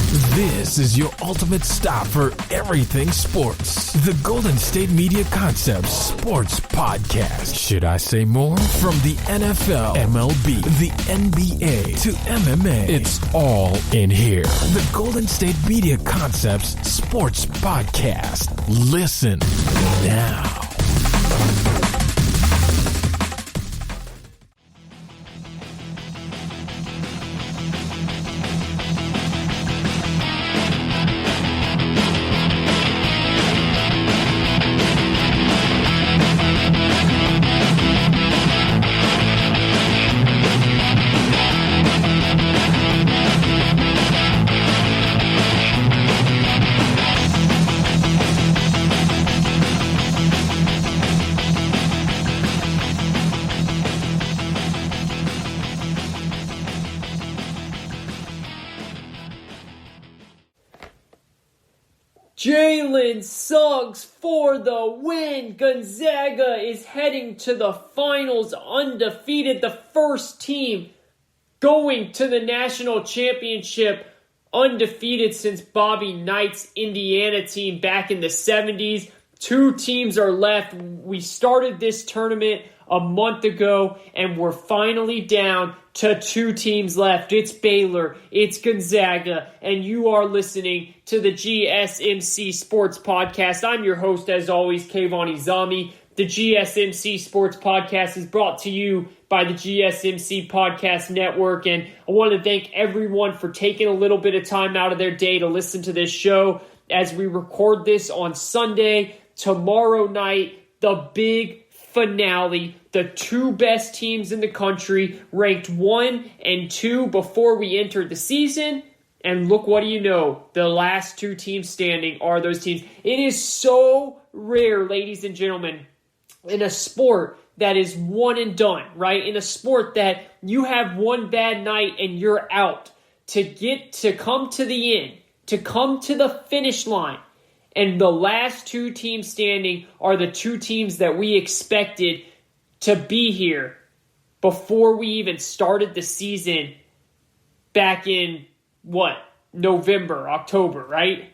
This is your ultimate stop for everything sports. The Golden State Media Concepts Sports Podcast. Should I say more? From the NFL, MLB, the NBA to MMA, it's all in here. The Golden State Media Concepts Sports Podcast. Listen now. Jalen Suggs for the win. Gonzaga is heading to the finals undefeated. The first team going to the national championship undefeated since Bobby Knight's Indiana team back in the 70s. Two teams are left. We started this tournament a month ago, and we're finally down to two teams left. It's Baylor, it's Gonzaga, and you are listening to the GSMC Sports Podcast. I'm your host, as always, Kayvon. The GSMC Sports Podcast is brought to you by the GSMC Podcast Network, and I want to thank everyone for taking a little bit of time out of their day to listen to this show as we record this on Sunday. Tomorrow night, the big finale. The two best teams in the country, ranked 1 and 2 before we entered the season. And look, what do you know? The last two teams standing are those teams. It is so rare, ladies and gentlemen, in a sport that is one and done, right? In a sport that you have one bad night and you're out, to come to the end, to come to the finish line. And the last two teams standing are the two teams that we expected to be here before we even started the season back in, November, October, right?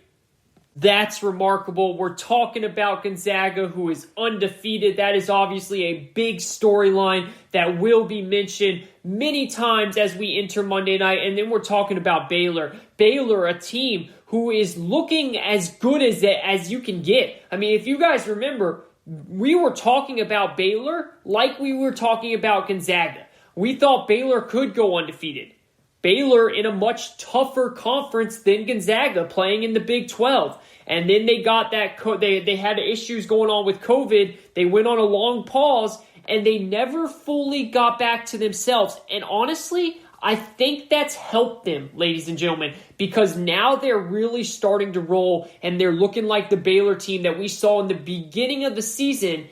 That's remarkable. We're talking about Gonzaga, who is undefeated. That is obviously a big storyline that will be mentioned many times as we enter Monday night. And then we're talking about Baylor. Baylor, a team who is looking as good as you can get. I mean, if you guys remember, we were talking about Baylor like we were talking about Gonzaga. We thought Baylor could go undefeated. Baylor in a much tougher conference than Gonzaga, playing in the Big 12. And then they got that, they had issues going on with COVID. They went on a long pause, and they never fully got back to themselves. And honestly, I think that's helped them, ladies and gentlemen, because now they're really starting to roll, and they're looking like the Baylor team that we saw in the beginning of the season.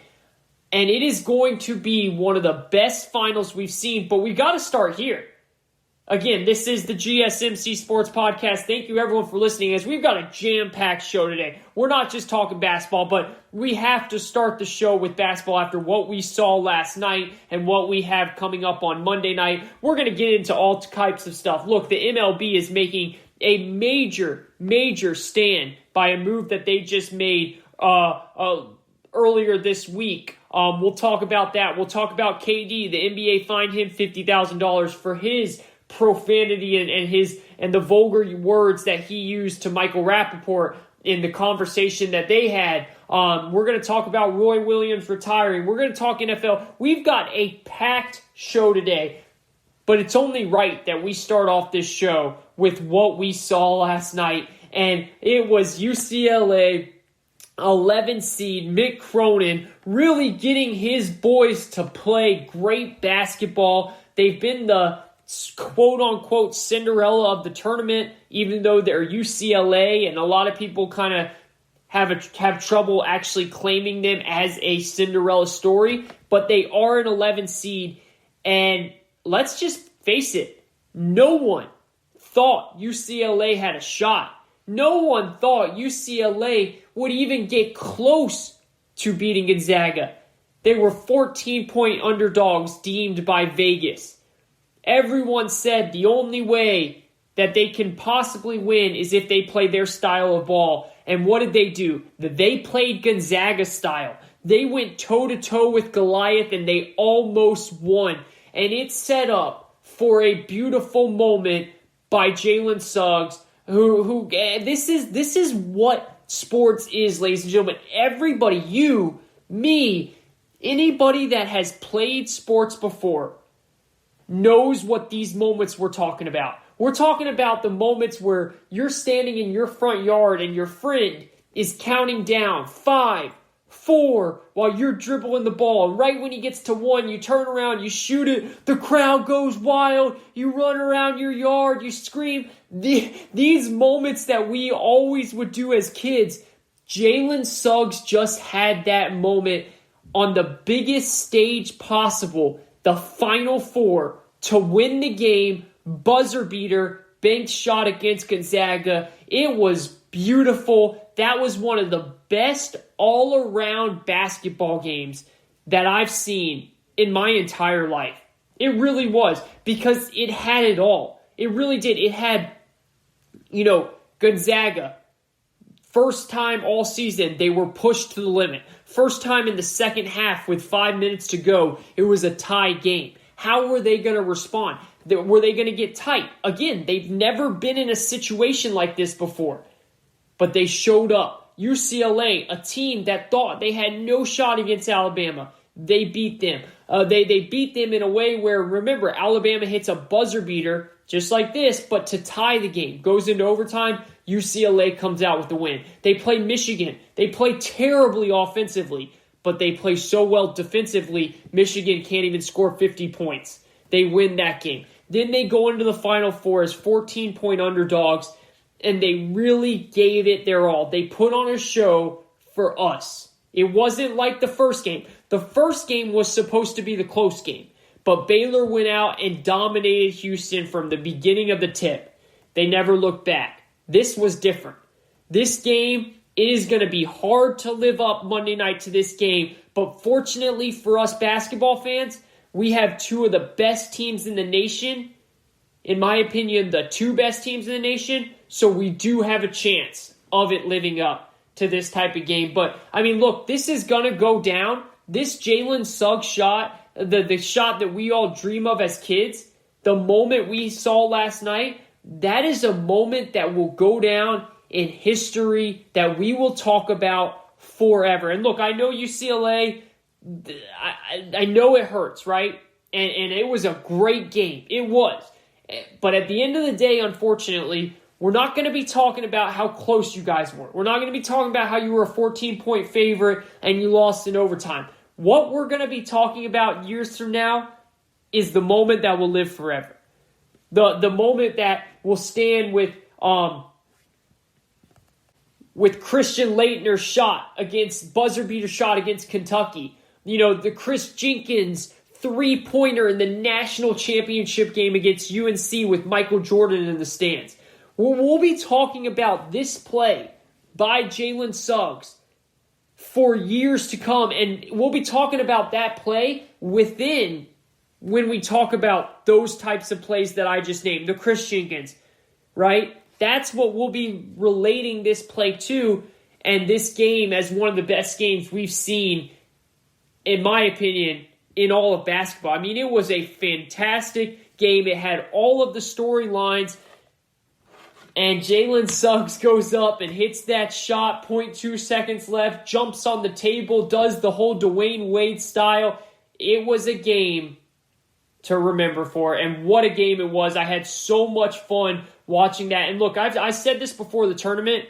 And it is going to be one of the best finals we've seen, but we got to start here. Again, this is the GSMC Sports Podcast. Thank you, everyone, for listening, as we've got a jam-packed show today. We're not just talking basketball, but we have to start the show with basketball after what we saw last night and what we have coming up on Monday night. We're going to get into all types of stuff. Look, the MLB is making a major stand by a move that they just made earlier this week. We'll talk about that. We'll talk about KD. The NBA fined him $50,000 for his profanity and the vulgar words that he used to Michael Rappaport in the conversation that they had. We're going to talk about Roy Williams retiring. We're going to talk NFL. We've got a packed show today, but it's only right that we start off this show with what we saw last night, and it was UCLA 11 seed Mick Cronin really getting his boys to play great basketball. They've been the quote-unquote Cinderella of the tournament, even though they're UCLA, and a lot of people kind of have trouble actually claiming them as a Cinderella story, but they are an 11 seed, and let's just face it, no one thought UCLA had a shot. No one thought UCLA would even get close to beating Gonzaga. They were 14-point underdogs deemed by Vegas. Everyone said the only way that they can possibly win is if they play their style of ball. And what did they do? They played Gonzaga style. They went toe-to-toe with Goliath, and they almost won. And it's set up for a beautiful moment by Jalen Suggs, who this is what sports is, ladies and gentlemen. Everybody, you, me, anybody that has played sports before knows what these moments we're talking about. We're talking about the moments where you're standing in your front yard and your friend is counting down 5, 4 while you're dribbling the ball. And right when he gets to 1, you turn around, you shoot it, the crowd goes wild, you run around your yard, you scream. These moments that we always would do as kids, Jalen Suggs just had that moment on the biggest stage possible, the Final Four, to win the game. Buzzer beater, banked shot against Gonzaga. It was beautiful. That was one of the best all-around basketball games that I've seen in my entire life. It really was, because it had it all. It really did. It had, Gonzaga. First time all season, they were pushed to the limit. First time in the second half with 5 minutes to go, it was a tie game. How were they going to respond? Were they going to get tight? Again, they've never been in a situation like this before. But they showed up. UCLA, a team that thought they had no shot against Alabama, they beat them. They beat them in a way where, remember, Alabama hits a buzzer beater just like this, but to tie the game. Goes into overtime, UCLA comes out with the win. They play Michigan. They play terribly offensively, but they play so well defensively, Michigan can't even score 50 points. They win that game. Then they go into the Final Four as 14-point underdogs, and they really gave it their all. They put on a show for us. It wasn't like the first game. The first game was supposed to be the close game, but Baylor went out and dominated Houston from the beginning of the tip. They never looked back. This was different. This game, it is going to be hard to live up Monday night to this game, but fortunately for us basketball fans, we have two of the best teams in the nation. In my opinion, the two best teams in the nation. So we do have a chance of it living up to this type of game. But, look, this is going to go down. This Jalen Suggs shot, the shot that we all dream of as kids, the moment we saw last night, that is a moment that will go down in history that we will talk about forever. And look, I know UCLA, I know it hurts, right? And it was a great game. It was. But at the end of the day, unfortunately, we're not going to be talking about how close you guys were. We're not going to be talking about how you were a 14-point favorite and you lost in overtime. What we're going to be talking about years from now is the moment that will live forever. The moment that will stand with Christian Laettner's buzzer beater shot against Kentucky. The Chris Jenkins three-pointer in the national championship game against UNC with Michael Jordan in the stands. We'll be talking about this play by Jalen Suggs for years to come, and we'll be talking about that play when we talk about those types of plays that I just named, the Chris Jenkins, right? That's what we'll be relating this play to, and this game as one of the best games we've seen, in my opinion, in all of basketball. It was a fantastic game. It had all of the storylines, and Jalen Suggs goes up and hits that shot, 0.2 seconds left, jumps on the table, does the whole Dwayne Wade style. It was a game to remember for, and what a game it was. I had so much fun watching that. And look, I said this before the tournament,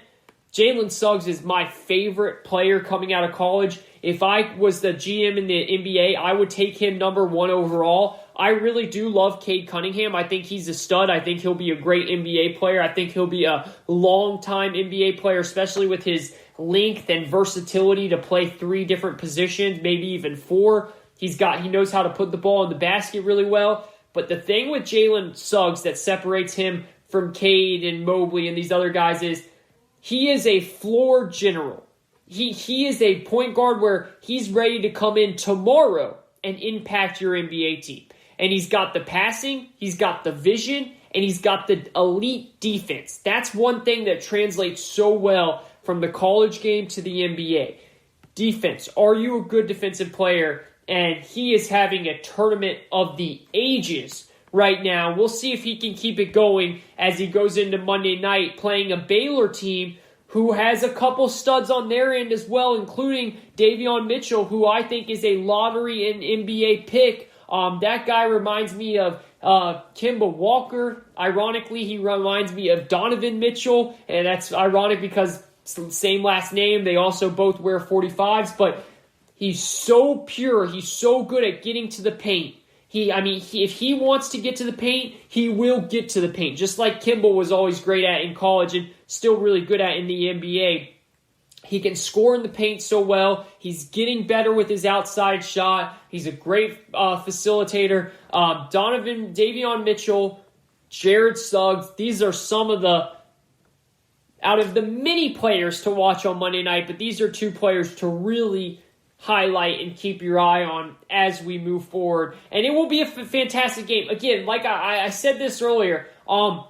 Jalen Suggs is my favorite player coming out of college. If I was the GM in the NBA, I would take him number 1 overall. I really do love Cade Cunningham. I think he's a stud. I think he'll be a great NBA player. I think he'll be a long-time NBA player, especially with his length and versatility to play 3 different positions, maybe even 4. He knows how to put the ball in the basket really well. But the thing with Jalen Suggs that separates him from Cade and Mobley and these other guys is he is a floor general. He is a point guard where he's ready to come in tomorrow and impact your NBA team. And he's got the passing, he's got the vision, and he's got the elite defense. That's one thing that translates so well from the college game to the NBA. Defense. Are you a good defensive player? And he is having a tournament of the ages right now. We'll see if he can keep it going as he goes into Monday night playing a Baylor team who has a couple studs on their end as well, including Davion Mitchell, who I think is a lottery and NBA pick. That guy reminds me of Kemba Walker. Ironically, he reminds me of Donovan Mitchell, and that's ironic because same last name. They also both wear 45s, but he's so pure. He's so good at getting to the paint. If he wants to get to the paint, he will get to the paint, just like Kimball was always great at in college and still really good at in the NBA. He can score in the paint so well. He's getting better with his outside shot. He's a great facilitator. Davion Mitchell, Jalen Suggs, these are some of out of the many players to watch on Monday night, but these are two players to really highlight and keep your eye on as we move forward. And it will be a fantastic game. Again, like I said this earlier, the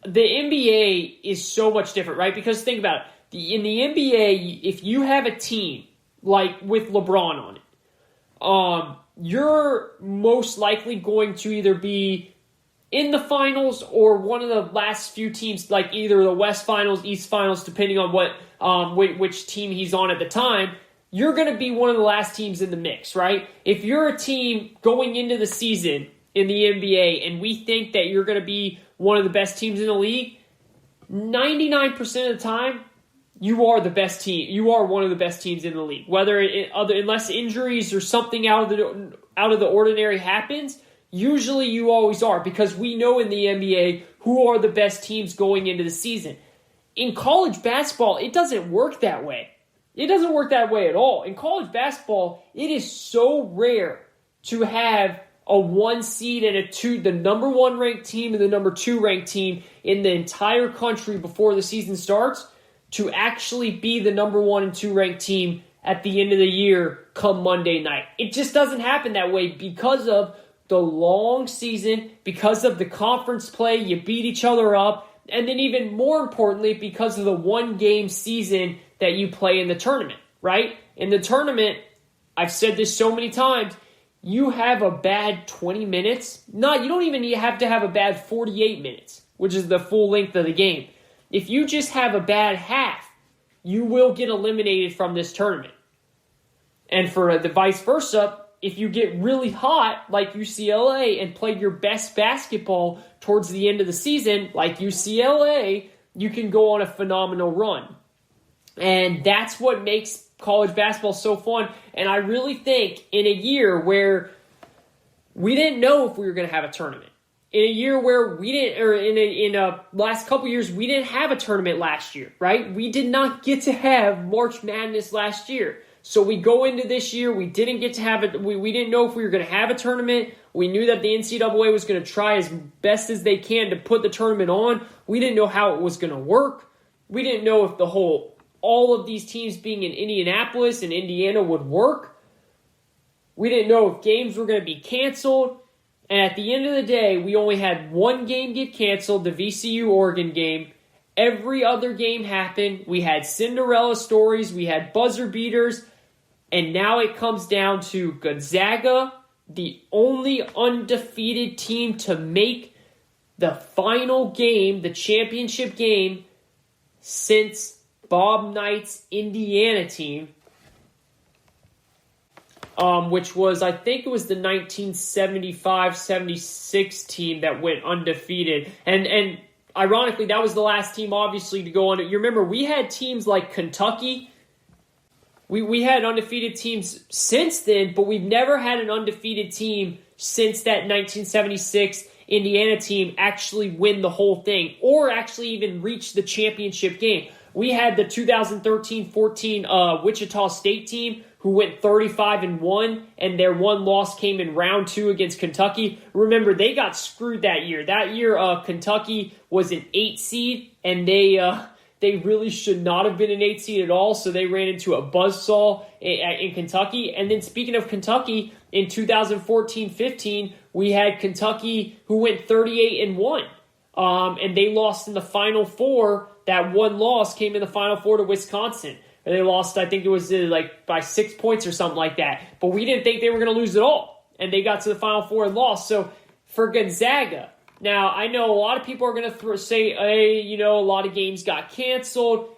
NBA is so much different, right? Because think about it. In the NBA, if you have a team like with LeBron on it, you're most likely going to either be in the finals or one of the last few teams, like either the West Finals, East Finals, depending on which team he's on at the time. You're going to be one of the last teams in the mix, right? If you're a team going into the season in the NBA and we think that you're going to be one of the best teams in the league, 99% of the time, you are the best team. You are one of the best teams in the league. Unless injuries or something out of the ordinary happens, usually you always are, because we know in the NBA who are the best teams going into the season. In college basketball, it doesn't work that way. It doesn't work that way at all. In college basketball, it is so rare to have a 1 seed and the number 1 ranked team and the number 2 ranked team in the entire country before the season starts to actually be the number 1 and 2 ranked team at the end of the year come Monday night. It just doesn't happen that way because of the long season, because of the conference play, you beat each other up, and then even more importantly, because of the 1-game season that you play in the tournament, right? In the tournament, I've said this so many times, you have a bad 20 minutes. You don't even have to have a bad 48 minutes, which is the full length of the game. If you just have a bad half, you will get eliminated from this tournament. And for the vice versa, if you get really hot like UCLA and play your best basketball towards the end of the season like UCLA, you can go on a phenomenal run. And that's what makes college basketball so fun. And I really think in a year where we didn't know if we were going to have a tournament, in a year where we didn't, or in a last couple years, we didn't have a tournament last year, right? We did not get to have March Madness last year. So we go into this year, we didn't get to have it. We didn't know if we were going to have a tournament. We knew that the NCAA was going to try as best as they can to put the tournament on. We didn't know how it was going to work. We didn't know if all of these teams being in Indianapolis and Indiana would work. We didn't know if games were going to be canceled. And at the end of the day, we only had one game get canceled, the VCU-Oregon game. Every other game happened. We had Cinderella stories. We had buzzer beaters. And now it comes down to Gonzaga, the only undefeated team to make the final game, the championship game, since Bob Knight's Indiana team, which was, I think it was the 1975-76 team that went undefeated. And ironically, that was the last team, obviously, to go on. You remember, we had teams like Kentucky. We had undefeated teams since then, but we've never had an undefeated team since that 1976 Indiana team actually win the whole thing or actually even reach the championship game. We had the 2013-14 Wichita State team who went 35-1, and their one loss came in round 2 against Kentucky. Remember, they got screwed that year. That year, Kentucky was an 8 seed, and they really should not have been an 8 seed at all, so they ran into a buzzsaw in Kentucky. And then speaking of Kentucky, in 2014-15, we had Kentucky who went 38-1. and they lost in the Final Four. That one loss came in the Final Four to Wisconsin. And they lost, I think it was by 6 points or something like that. But we didn't think they were going to lose at all. And they got to the Final Four and lost. So for Gonzaga, now I know a lot of people are going to say, hey, a lot of games got canceled.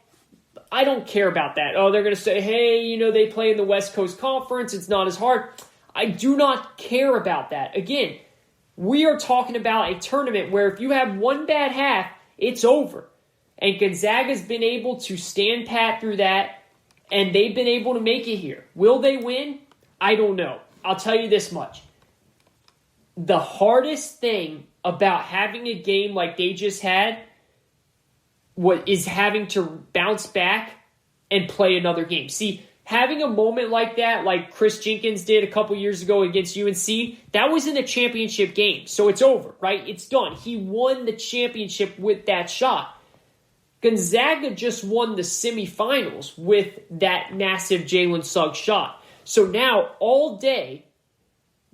I don't care about that. Oh, they're going to say, hey, they play in the West Coast Conference. It's not as hard. I do not care about that. Again, we are talking about a tournament where if you have one bad half, it's over. And Gonzaga's been able to stand pat through that, and they've been able to make it here. Will they win? I don't know. I'll tell you this much. The hardest thing about having a game like they just had is having to bounce back and play another game. See, having a moment like that, like Chris Jenkins did a couple years ago against UNC, that was in a championship game. So it's over, right? It's done. He won the championship with that shot. Gonzaga just won the semifinals with that massive Jalen Suggs shot. So now, all day,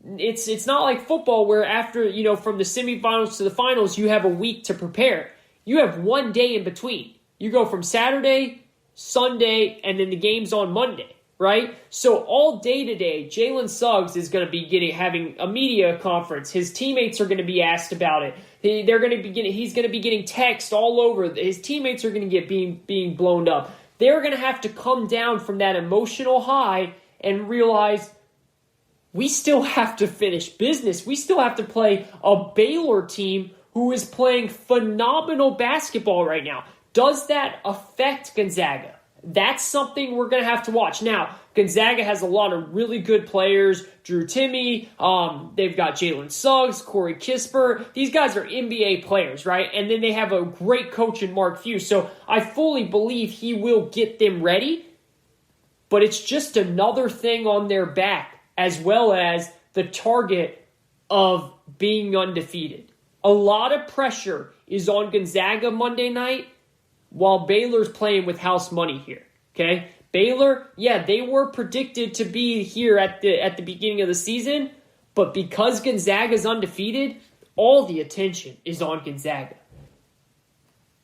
it's not like football where after, from the semifinals to the finals, you have a week to prepare. You have one day in between. You go from Saturday, Sunday, and then the game's on Monday, right? So all day today, Jalen Suggs is going to be having a media conference. His teammates are going to be asked about it. He's going to be getting text all over. His teammates are going to get being blown up. They're going to have to come down from that emotional high and realize we still have to finish business. We still have to play a Baylor team who is playing phenomenal basketball right now. Does that affect Gonzaga? That's something we're going to have to watch. Now, Gonzaga has a lot of really good players. Drew Timme, they've got Jalen Suggs, Corey Kispert. These guys are NBA players, right? And then they have a great coach in Mark Few. So I fully believe he will get them ready. But it's just another thing on their back, as well as the target of being undefeated. A lot of pressure is on Gonzaga Monday night, while Baylor's playing with house money here, okay? Baylor, they were predicted to be here at the beginning of the season, but because Gonzaga's undefeated, all the attention is on Gonzaga.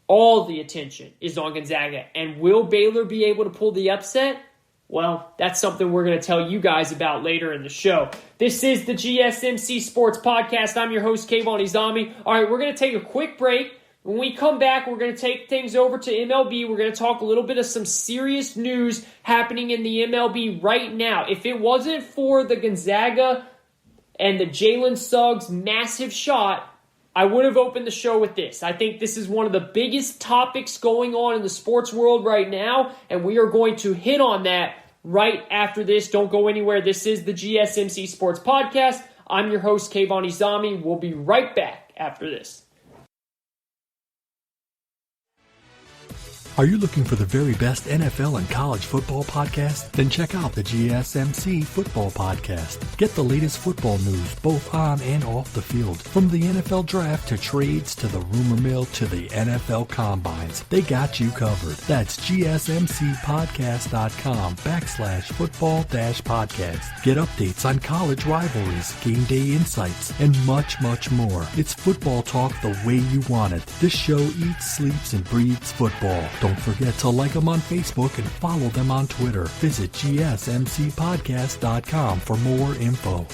All the attention is on Gonzaga. And will Baylor be able to pull the upset? Well, that's something we're going to tell you guys about later in the show. This is the GSMC Sports Podcast. I'm your host, Kayvon Izami. All right, we're going to take a quick break. When we come back, we're going to take things over to MLB. We're going to talk a little bit of some serious news happening in the MLB right now. If it wasn't for the Gonzaga and the Jalen Suggs massive shot, I would have opened the show with this. I think this is one of the biggest topics going on in the sports world right now, and we are going to hit on that right after this. Don't go anywhere. This is the GSMC Sports Podcast. I'm your host, Kayvon Izami. We'll be right back after this. Are you looking for the very best NFL and college football podcast? Then check out the GSMC Football Podcast. Get the latest football news both on and off the field. From the NFL Draft to trades to the rumor mill to the NFL Combines. They got you covered. That's GSMCpodcast.com/football-podcast. Get updates on college rivalries, game day insights, and much, much more. It's football talk the way you want it. This show eats, sleeps, and breathes football. Don't forget to like them on Facebook and follow them on Twitter. Visit GSMCpodcast.com for more info.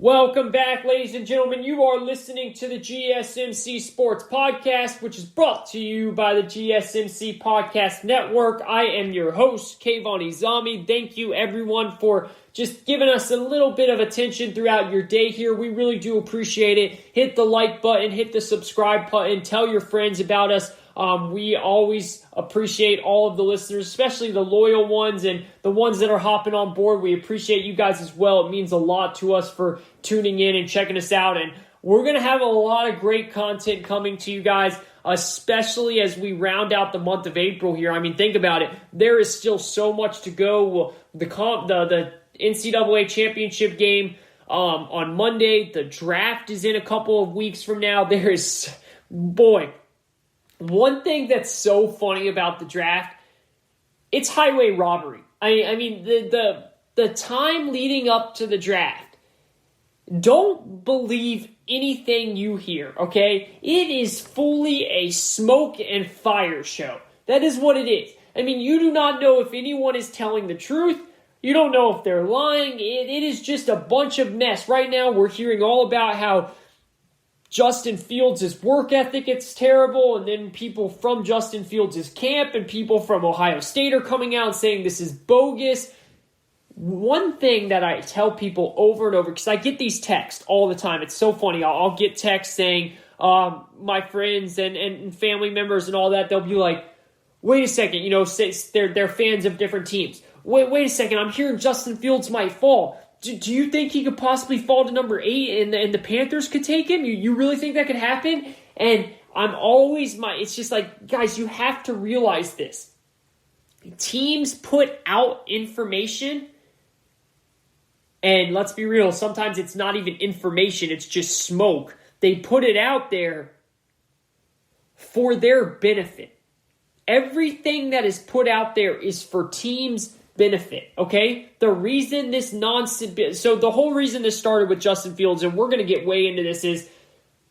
Welcome back, ladies and gentlemen. You are listening to the GSMC Sports Podcast, which is brought to you by the GSMC Podcast Network. I am your host, Kayvon Izami. Thank you, everyone, for just giving us a little bit of attention throughout your day here. We really do appreciate it. Hit the like button, hit the subscribe button, tell your friends about us. We always appreciate all of the listeners, especially the loyal ones and the ones that are hopping on board. We appreciate you guys as well. It means a lot to us for tuning in and checking us out. And we're going to have a lot of great content coming to you guys, especially as we round out the month of April here. I mean, think about it. There is still so much to go. The NCAA championship game on Monday. The draft is in a couple of weeks from now. There is, one thing that's so funny about the draft, it's highway robbery. I mean, the time leading up to the draft, don't believe anything you hear, okay? It is fully a smoke and fire show. That is what it is. I mean, you do not know if anyone is telling the truth. You don't know if they're lying. It is just a bunch of mess. Right now, we're hearing all about how Justin Fields' work ethic is terrible, and then people from Justin Fields' camp and people from Ohio State are coming out saying this is bogus. One thing that I tell people over and over, because I get these texts all the time. It's so funny. I'll get texts saying, my friends and family members and all that, they'll be like, wait a second, say they're fans of different teams. Wait a second, I'm hearing Justin Fields might fall. Do you think he could possibly fall to number 8 and the Panthers could take him? You really think that could happen? And I'm always it's just like, guys, you have to realize this. Teams put out information, and let's be real, sometimes it's not even information, it's just smoke. They put it out there for their benefit. Everything that is put out there is for teams' benefit, okay? The reason this nonsense, so the whole reason this started with Justin Fields, and we're going to get way into this, is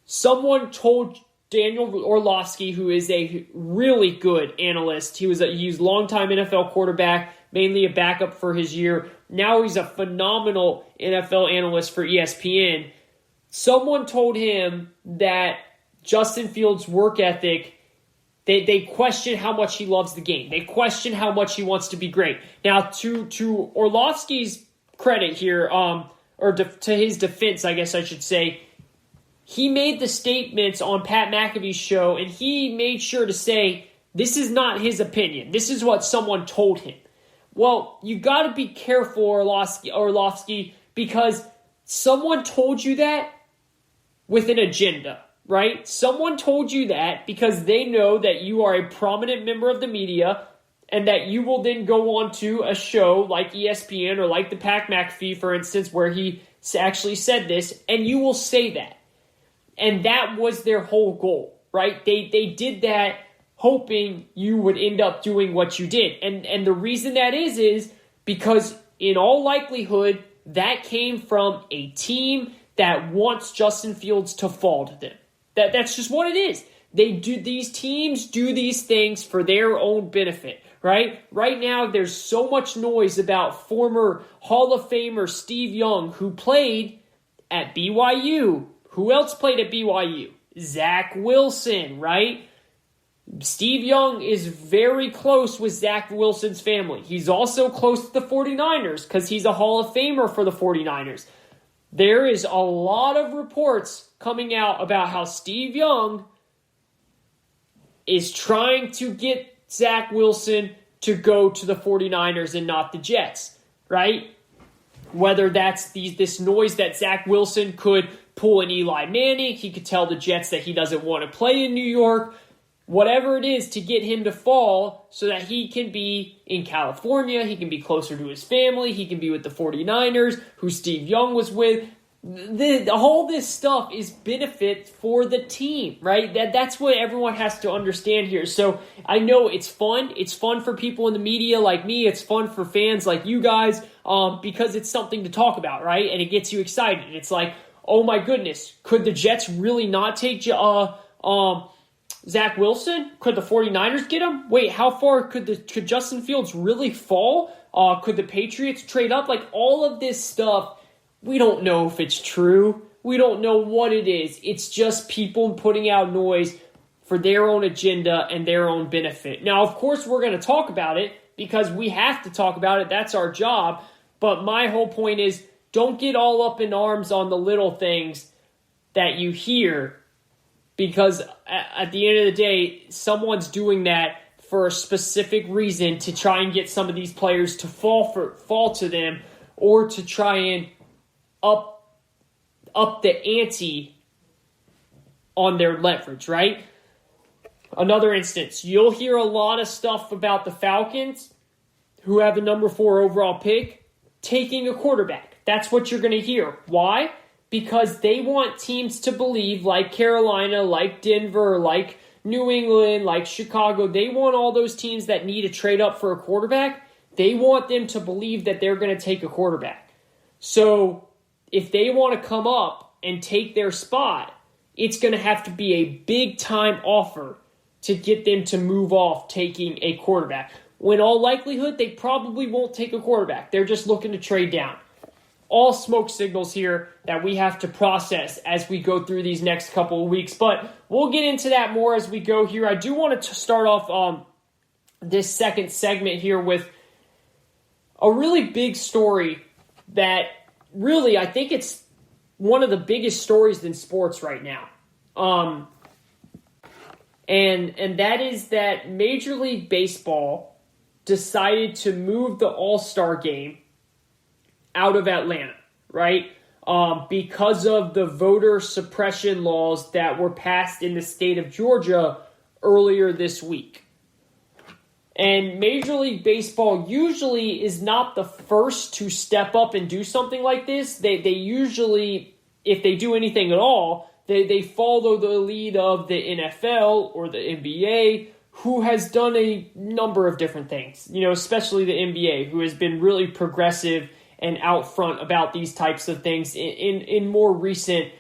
someone told Daniel Orlovsky, who is a really good analyst. He's a longtime NFL quarterback, mainly a backup for his year. Now he's a phenomenal NFL analyst for ESPN. Someone told him that Justin Fields' work ethic, They question how much he loves the game. They question how much he wants to be great. Now, to Orlovsky's credit here, to his defense, I guess I should say, he made the statements on Pat McAfee's show, and he made sure to say, this is not his opinion. This is what someone told him. Well, you got to be careful, Orlovsky, because someone told you that with an agenda. Right? Someone told you that because they know that you are a prominent member of the media and that you will then go on to a show like ESPN or like the Pat McAfee, for instance, where he actually said this, and you will say that. And that was their whole goal, right? They did that hoping you would end up doing what you did. And the reason that is because in all likelihood, that came from a team that wants Justin Fields to fall to them. That's just what it is. These teams do these things for their own benefit, right? Right now, there's so much noise about former Hall of Famer Steve Young, who played at BYU. Who else played at BYU? Zach Wilson, right? Steve Young is very close with Zach Wilson's family. He's also close to the 49ers because he's a Hall of Famer for the 49ers. There is a lot of reports coming out about how Steve Young is trying to get Zach Wilson to go to the 49ers and not the Jets, right? Whether that's this noise that Zach Wilson could pull an Eli Manning, he could tell the Jets that he doesn't want to play in New York, whatever it is to get him to fall so that he can be in California, he can be closer to his family, he can be with the 49ers, who Steve Young was with. All this stuff is benefit for the team, right? That's what everyone has to understand here. So I know it's fun. It's fun for people in the media like me. It's fun for fans like you guys because it's something to talk about, right? And it gets you excited. It's like, oh my goodness, could the Jets really not take Zach Wilson? Could the 49ers get him? Wait, how far could Justin Fields really fall? Could the Patriots trade up? Like all of this stuff We don't know if it's true. We don't know what it is. It's just people putting out noise for their own agenda and their own benefit. Now, of course, we're going to talk about it because we have to talk about it. That's our job. But my whole point is, don't get all up in arms on the little things that you hear, because at the end of the day, someone's doing that for a specific reason to try and get some of these players to fall to them, or to try and up the ante on their leverage, right? Another instance, you'll hear a lot of stuff about the Falcons, who have the number 4 overall pick, taking a quarterback. That's what you're going to hear. Why? Because they want teams to believe, like Carolina, like Denver, like New England, like Chicago. They want all those teams that need to trade up for a quarterback. They want them to believe that they're going to take a quarterback. So if they want to come up and take their spot, it's going to have to be a big-time offer to get them to move off taking a quarterback. When all likelihood, they probably won't take a quarterback. They're just looking to trade down. All smoke signals here that we have to process as we go through these next couple of weeks. But we'll get into that more as we go here. I do want to start off this second segment here with a really big story that really, I think it's one of the biggest stories in sports right now. And that is that Major League Baseball decided to move the All-Star game out of Atlanta, right? Because of the voter suppression laws that were passed in the state of Georgia earlier this week. And Major League Baseball usually is not the first to step up and do something like this. They usually, if they do anything at all, they follow the lead of the NFL or the NBA, who has done a number of different things, especially the NBA, who has been really progressive and out front about these types of things in more recent.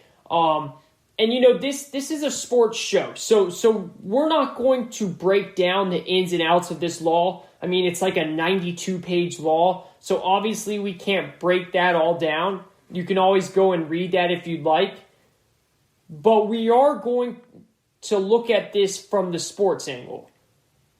This is a sports show, so we're not going to break down the ins and outs of this law. I mean, it's like a 92-page law, so obviously we can't break that all down. You can always go and read that if you'd like. But we are going to look at this from the sports angle.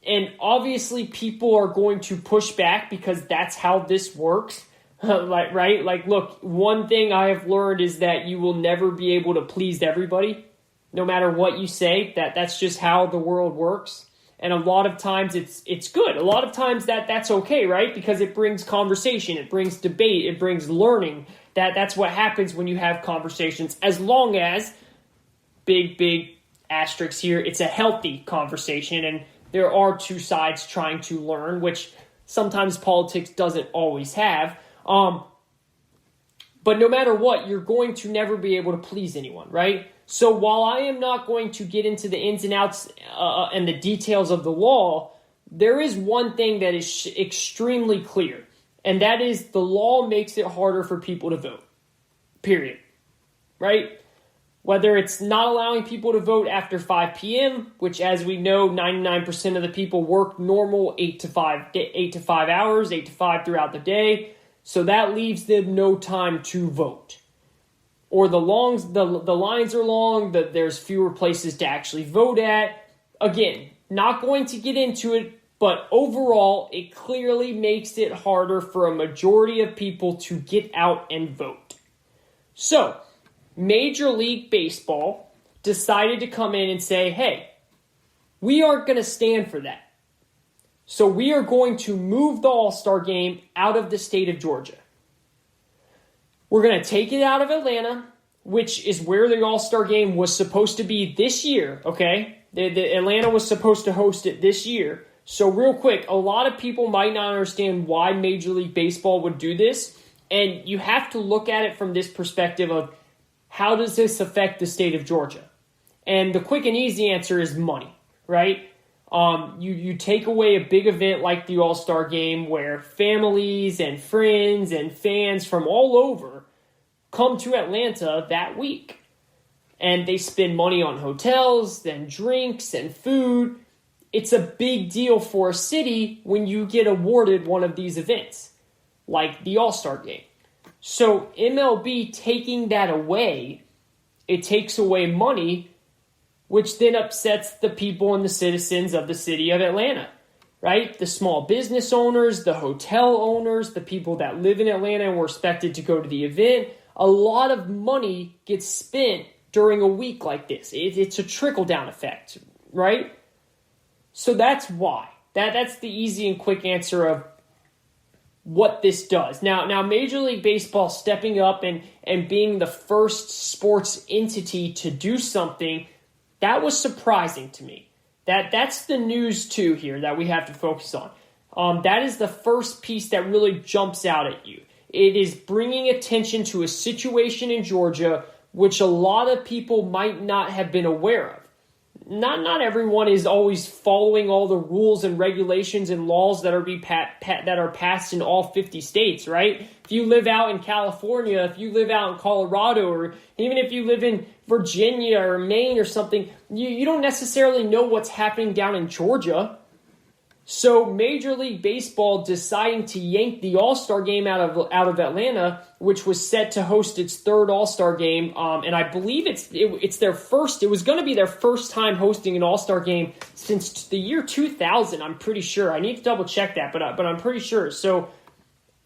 And obviously people are going to push back because that's how this works. Right? Like, look, one thing I have learned is that you will never be able to please everybody, no matter what you say. That's just how the world works. And a lot of times it's good. A lot of times that's okay, right? Because it brings conversation, it brings debate, it brings learning. That's what happens when you have conversations, as long as, big asterisk here, it's a healthy conversation, and there are two sides trying to learn, which sometimes politics doesn't always have. But no matter what, you're going to never be able to please anyone, right? So while I am not going to get into the ins and outs and the details of the law, there is one thing that is extremely clear, and that is the law makes it harder for people to vote, period, right? Whether it's not allowing people to vote after 5 p.m., which, as we know, 99% of the people work normal 8 to 5 hours, 8 to 5 throughout the day. So that leaves them no time to vote. Or the lines are long, there's fewer places to actually vote at. Again, not going to get into it, but overall, it clearly makes it harder for a majority of people to get out and vote. So, Major League Baseball decided to come in and say, hey, we aren't going to stand for that. So we are going to move the All-Star game out of the state of Georgia. We're going to take it out of Atlanta, which is where the All-Star game was supposed to be this year, okay? The Atlanta was supposed to host it this year. So real quick, a lot of people might not understand why Major League Baseball would do this, and you have to look at it from this perspective of, how does this affect the state of Georgia? And the quick and easy answer is money, right? You take away a big event like the All-Star Game, where families and friends and fans from all over come to Atlanta that week. And they spend money on hotels and drinks and food. It's a big deal for a city when you get awarded one of these events, like the All-Star Game. So MLB taking that away, it takes away money, which then upsets the people and the citizens of the city of Atlanta, right? The small business owners, the hotel owners, the people that live in Atlanta and were expected to go to the event. A lot of money gets spent during a week like this. It's a trickle-down effect, right? So that's why. That's the easy and quick answer of what this does. Now Major League Baseball stepping up and being the first sports entity to do something, that was surprising to me. That's the news too here that we have to focus on. That is the first piece that really jumps out at you. It is bringing attention to a situation in Georgia which a lot of people might not have been aware of. Not everyone is always following all the rules and regulations and laws that are that are passed in all 50 states, right? If you live out in California, if you live out in Colorado, or even if you live in Virginia or Maine or something, you don't necessarily know what's happening down in Georgia. So Major League Baseball deciding to yank the All-Star game out of Atlanta, which was set to host its third All-Star game, and I believe it's their first. It was going to be their first time hosting an All-Star game since the year 2000. I'm pretty sure. I need to double check that, but I'm pretty sure. So,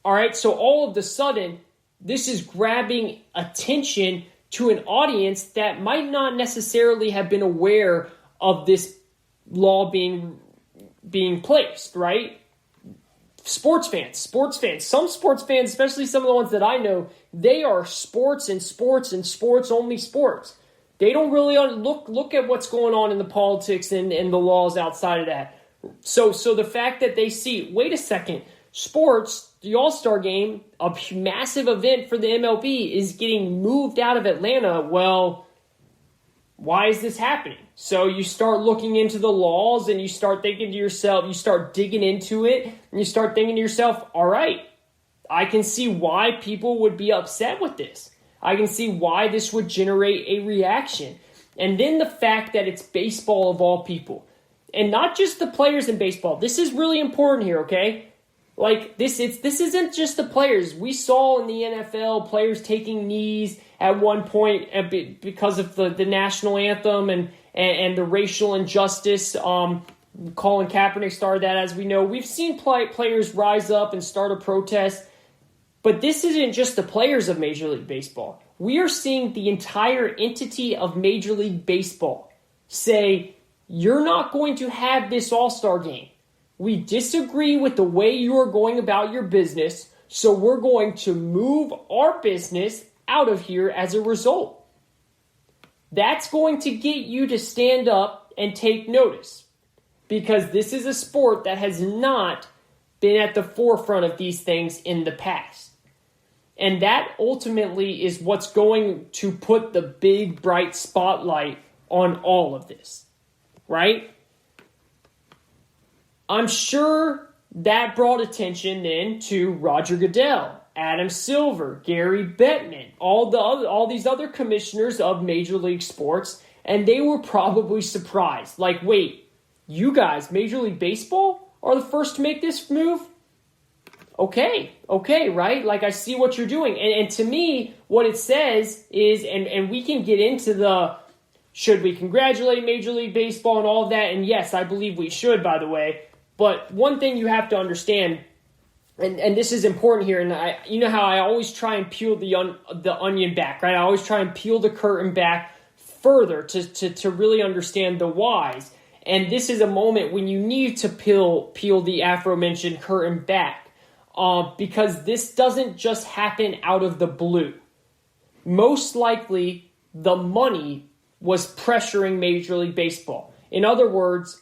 all right. So all of a sudden, this is grabbing attention to an audience that might not necessarily have been aware of this law being placed, right? Sports fans. Some sports fans, especially some of the ones that I know, they are sports only sports. They don't really look at what's going on in the politics and the laws outside of that. So the fact that they see, wait a second, sports, the All-Star game, a massive event for the MLB, is getting moved out of Atlanta. Well, why is this happening? So you start looking into the laws and you start thinking to yourself, you start digging into it, and you start thinking to yourself, all right, I can see why people would be upset with this. I can see why this would generate a reaction. And then the fact that it's baseball of all people. And not just the players in baseball. This is really important here, okay? Like, this isn't just the players. We saw in the NFL players taking knees at one point because of the national anthem and the racial injustice. Colin Kaepernick started that, as we know. We've seen players rise up and start a protest. But this isn't just the players of Major League Baseball. We are seeing the entire entity of Major League Baseball say, you're not going to have this All-Star game. We disagree with the way you are going about your business, so we're going to move our business out of here as a result. That's going to get you to stand up and take notice, because this is a sport that has not been at the forefront of these things in the past. And that ultimately is what's going to put the big, bright spotlight on all of this, right? I'm sure that brought attention then to Roger Goodell, Adam Silver, Gary Bettman, all these other commissioners of Major League Sports, and they were probably surprised. Like, wait, you guys, Major League Baseball, are the first to make this move? Okay, right? Like, I see what you're doing. And to me, what it says is, and we can get into the, should we congratulate Major League Baseball and all of that? And yes, I believe we should, by the way. But one thing you have to understand, and this is important here, and you know how I always try and peel the onion back, right? I always try and peel the curtain back further to really understand the whys. And this is a moment when you need to peel the aforementioned curtain back, because this doesn't just happen out of the blue. Most likely, the money was pressuring Major League Baseball. In other words,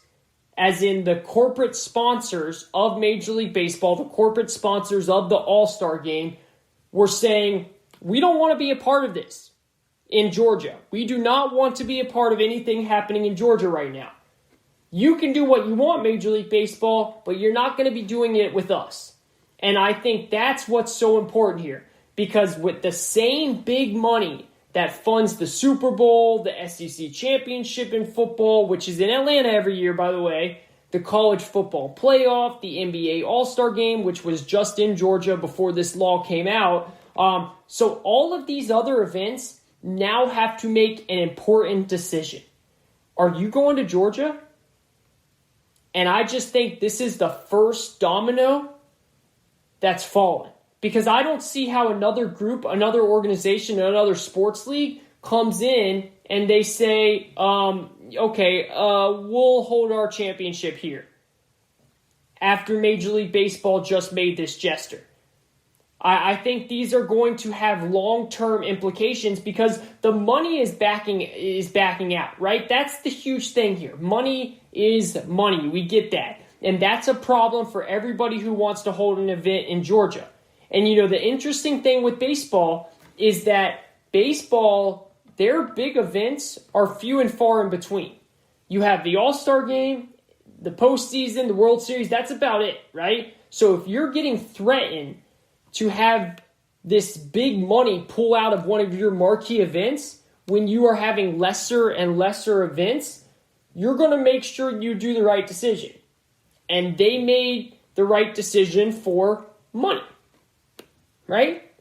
as in the corporate sponsors of Major League Baseball, the corporate sponsors of the All-Star game, were saying, we don't want to be a part of this in Georgia. We do not want to be a part of anything happening in Georgia right now. You can do what you want, Major League Baseball, but you're not going to be doing it with us. And I think that's what's so important here, because with the same big money that funds the Super Bowl, the SEC championship in football, which is in Atlanta every year, by the way, the college football playoff, the NBA All-Star game, which was just in Georgia before this law came out, So all of these other events now have to make an important decision. Are you going to Georgia? And I just think this is the first domino that's fallen. Because I don't see how another group, another organization, another sports league comes in and they say, we'll hold our championship here after Major League Baseball just made this gesture. I think these are going to have long-term implications because the money is backing out, right? That's the huge thing here. Money is money. We get that. And that's a problem for everybody who wants to hold an event in Georgia. And, the interesting thing with baseball is that baseball, their big events are few and far in between. You have the All-Star Game, the postseason, the World Series. That's about it, right? So if you're getting threatened to have this big money pull out of one of your marquee events when you are having lesser and lesser events, you're going to make sure you do the right decision. And they made the right decision for money, right?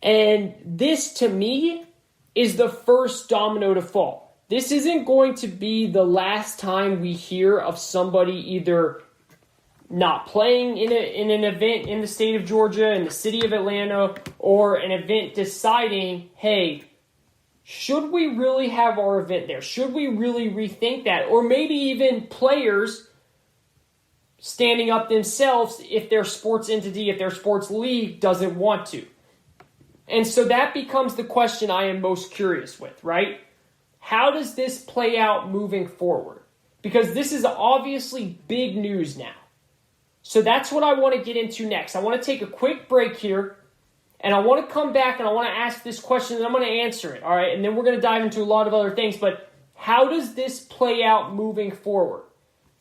And this, to me, is the first domino to fall. This isn't going to be the last time we hear of somebody either not playing in an event in the state of Georgia, in the city of Atlanta, or an event deciding, hey, should we really have our event there? Should we really rethink that? Or maybe even players standing up themselves if their sports entity, if their sports league doesn't want to. And so that becomes the question I am most curious with, right? How does this play out moving forward? Because this is obviously big news now. So that's what I want to get into next. I want to take a quick break here, and I want to come back and I want to ask this question, and I'm going to answer it, all right? And then we're going to dive into a lot of other things, but how does this play out moving forward?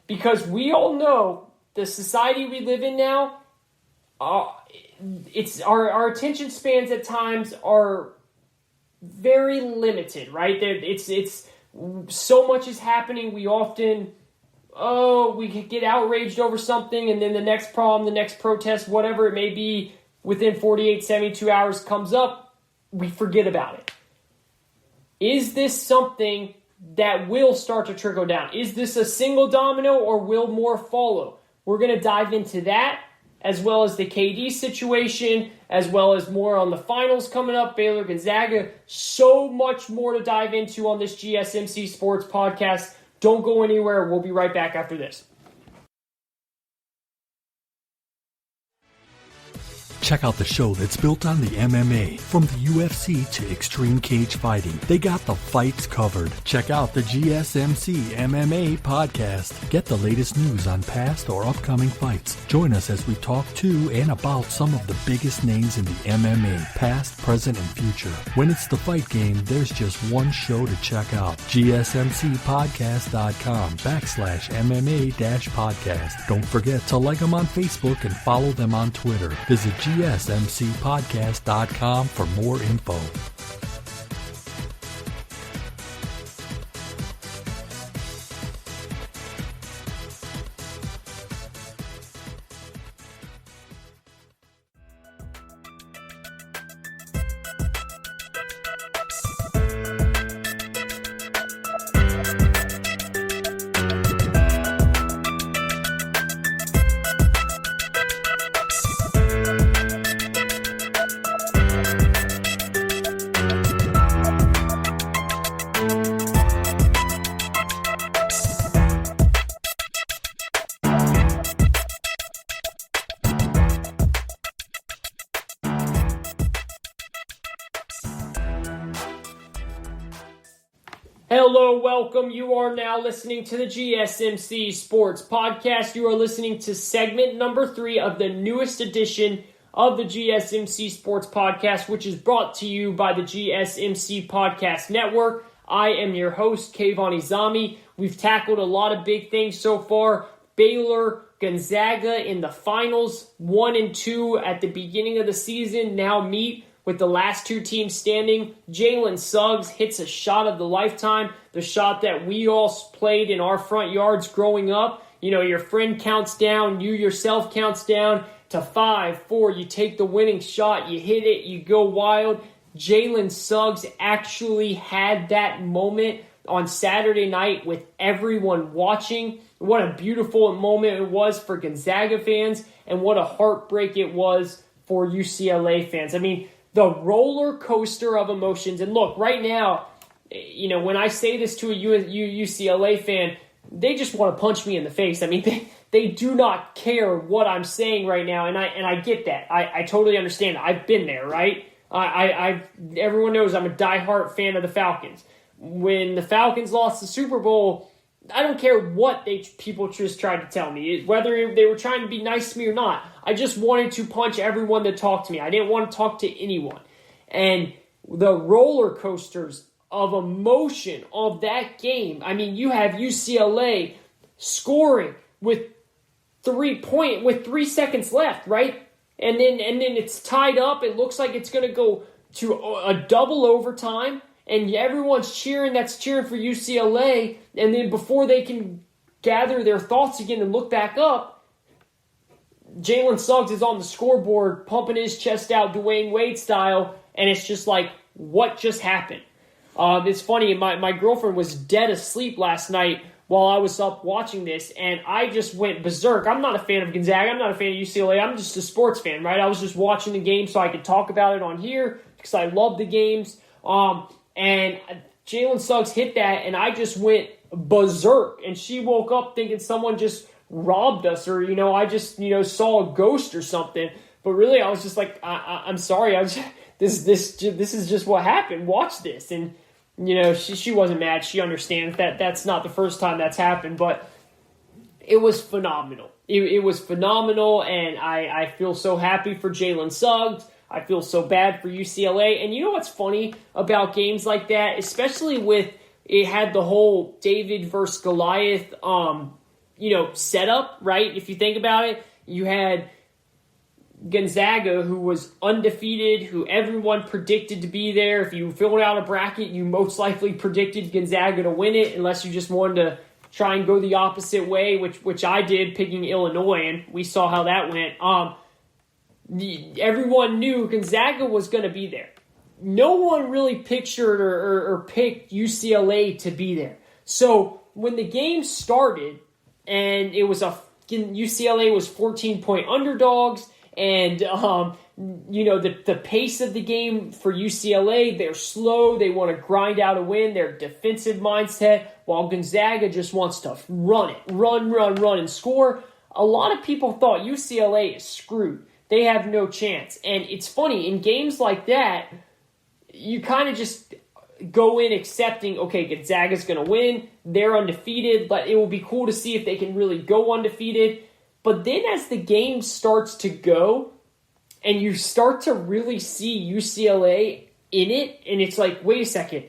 Because we all know the society we live in now, it's our attention spans at times are very limited, right? It's so much is happening. We often, we could get outraged over something, and then the next problem, the next protest, whatever it may be, within 48, 72 hours comes up, we forget about it. Is this something that will start to trickle down? Is this a single domino, or will more follow? We're going to dive into that, as well as the KD situation, as well as more on the finals coming up, Baylor Gonzaga. So much more to dive into on this GSMC Sports Podcast. Don't go anywhere. We'll be right back after this. Check out the show that's built on the MMA. From the UFC to extreme cage fighting, they got the fights covered. Check out the GSMC MMA podcast. Get the latest news on past or upcoming fights. Join us as we talk to and about some of the biggest names in the MMA, past, present, and future. When it's the fight game, there's just one show to check out. GSMCpodcast.com/MMA-podcast. Don't forget to like them on Facebook and follow them on Twitter. Visit GSMCpodcast.com for more info. Hello, welcome. You are now listening to the GSMC Sports Podcast. You are listening to segment number 3 of the newest edition of the GSMC Sports Podcast, which is brought to you by the GSMC Podcast Network. I am your host, Kayvon Izami. We've tackled a lot of big things so far. Baylor, Gonzaga in the finals, 1 and 2 at the beginning of the season, now meet with the last 2 teams standing. Jalen Suggs hits a shot of the lifetime, the shot that we all played in our front yards growing up. You know, your friend counts down, you yourself counts down, to 5-4. You take the winning shot, you hit it, you go wild. Jalen Suggs actually had that moment on Saturday night with everyone watching. What a beautiful moment it was for Gonzaga fans, and what a heartbreak it was for UCLA fans. I mean, the roller coaster of emotions. And look, right now, when I say this to a UCLA fan, they just want to punch me in the face. I mean, they do not care what I'm saying right now, and I get that. I totally understand. I've been there, right? Everyone knows I'm a diehard fan of the Falcons. When the Falcons lost the Super Bowl, I don't care what people just tried to tell me, whether they were trying to be nice to me or not. I just wanted to punch everyone that talked to me. I didn't want to talk to anyone. And the roller coasters of emotion of that game, I mean, you have UCLA scoring with 3 seconds left, right? And then it's tied up. It looks like it's going to go to a double overtime. And everyone's cheering for UCLA. And then before they can gather their thoughts again and look back up, Jalen Suggs is on the scoreboard pumping his chest out Dwayne Wade style. And it's just like, what just happened? It's funny, my girlfriend was dead asleep last night while I was up watching this, and I just went berserk. I'm not a fan of Gonzaga. I'm not a fan of UCLA. I'm just a sports fan, right? I was just watching the game so I could talk about it on here because I love the games. And Jalen Suggs hit that, and I just went berserk. And she woke up thinking someone just robbed us, or I just saw a ghost or something. But really, I was just like, I'm sorry. This is just what happened. Watch this. And she wasn't mad. She understands that that's not the first time that's happened, but it was phenomenal. It was phenomenal, and I feel so happy for Jalen Suggs. I feel so bad for UCLA. And you know what's funny about games like that, especially with it had the whole David versus Goliath, setup, right? If you think about it, you had Gonzaga, who was undefeated, who everyone predicted to be there. If you filled out a bracket, you most likely predicted Gonzaga to win it, unless you just wanted to try and go the opposite way, which I did, picking Illinois, and we saw how that went. Everyone knew Gonzaga was going to be there. No one really pictured or picked UCLA to be there. So when the game started, and it was UCLA was 14-point underdogs, and the pace of the game for UCLA, they're slow. They want to grind out a win. Their defensive mindset, while Gonzaga just wants to run, and score. A lot of people thought UCLA is screwed. They have no chance. And it's funny, in games like that, you kind of just go in accepting, okay, Gonzaga's going to win. They're undefeated, but it will be cool to see if they can really go undefeated. But then as the game starts to go, and you start to really see UCLA in it, and it's like, wait a second,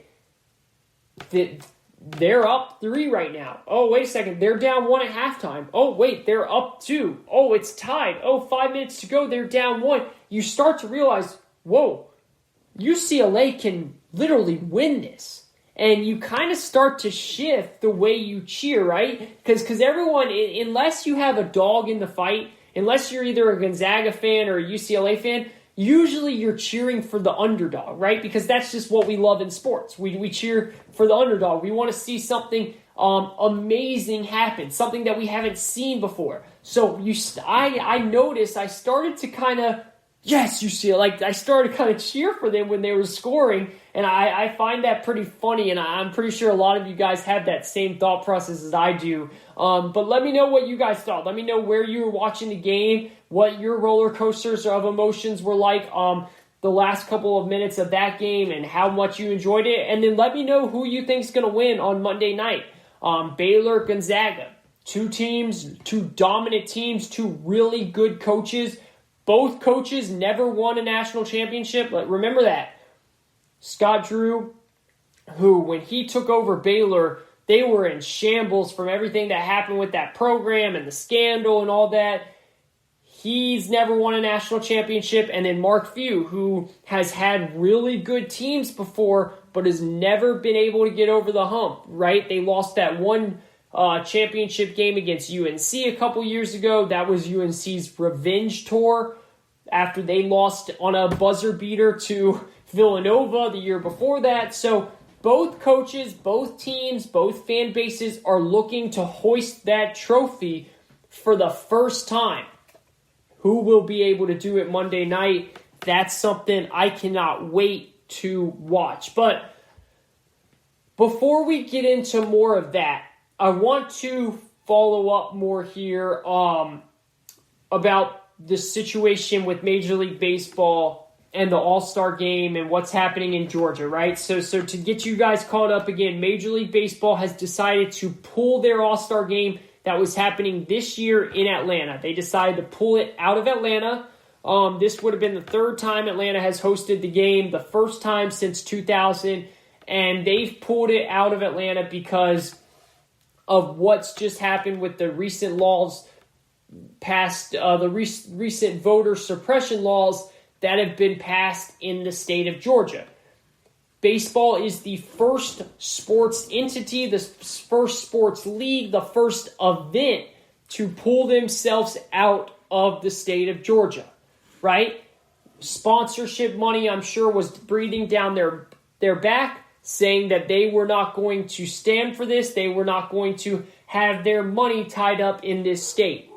they're up 3 right now. Oh, wait a second, they're down 1 at halftime. Oh, wait, they're up 2. Oh, it's tied. Oh, 5 minutes to go, they're down 1. You start to realize, whoa, UCLA can literally win this. And you kind of start to shift the way you cheer, right? Because everyone, unless you have a dog in the fight, unless you're either a Gonzaga fan or a UCLA fan, usually you're cheering for the underdog, right? Because that's just what we love in sports. We cheer for the underdog. We want to see something amazing happen, something that we haven't seen before. So I noticed I started to kind of, yes, UCLA, like I started to kind of cheer for them when they were scoring, and I find that pretty funny, and I'm pretty sure a lot of you guys have that same thought process as I do. But let me know what you guys thought. Let me know where you were watching the game, what your roller coasters of emotions were like the last couple of minutes of that game, and how much you enjoyed it. And then let me know who you think is going to win on Monday night. Baylor, Gonzaga. 2 teams, 2 dominant teams, 2 really good coaches. Both coaches never won a national championship. Remember that. Scott Drew, who, when he took over Baylor, they were in shambles from everything that happened with that program and the scandal and all that. He's never won a national championship. And then Mark Few, who has had really good teams before, but has never been able to get over the hump, right? They lost that one championship game against UNC a couple years ago. That was UNC's revenge tour after they lost on a buzzer beater to Villanova the year before that. So both coaches, both teams, both fan bases are looking to hoist that trophy for the first time. Who will be able to do it Monday night? That's something I cannot wait to watch. But before we get into more of that, I want to follow up more here about the situation with Major League Baseball and the All-Star Game and what's happening in Georgia, right? So to get you guys caught up again, Major League Baseball has decided to pull their All-Star Game that was happening this year in Atlanta. They decided to pull it out of Atlanta. This would have been the third time Atlanta has hosted the game, the first time since 2000, and they've pulled it out of Atlanta because of what's just happened with the recent laws passed, the recent voter suppression laws that have been passed in the state of Georgia. Baseball is the first sports entity, the first sports league, the first event to pull themselves out of the state of Georgia, right? Sponsorship money, I'm sure, was breathing down their back, saying that they were not going to stand for this. They were not going to have their money tied up in this state.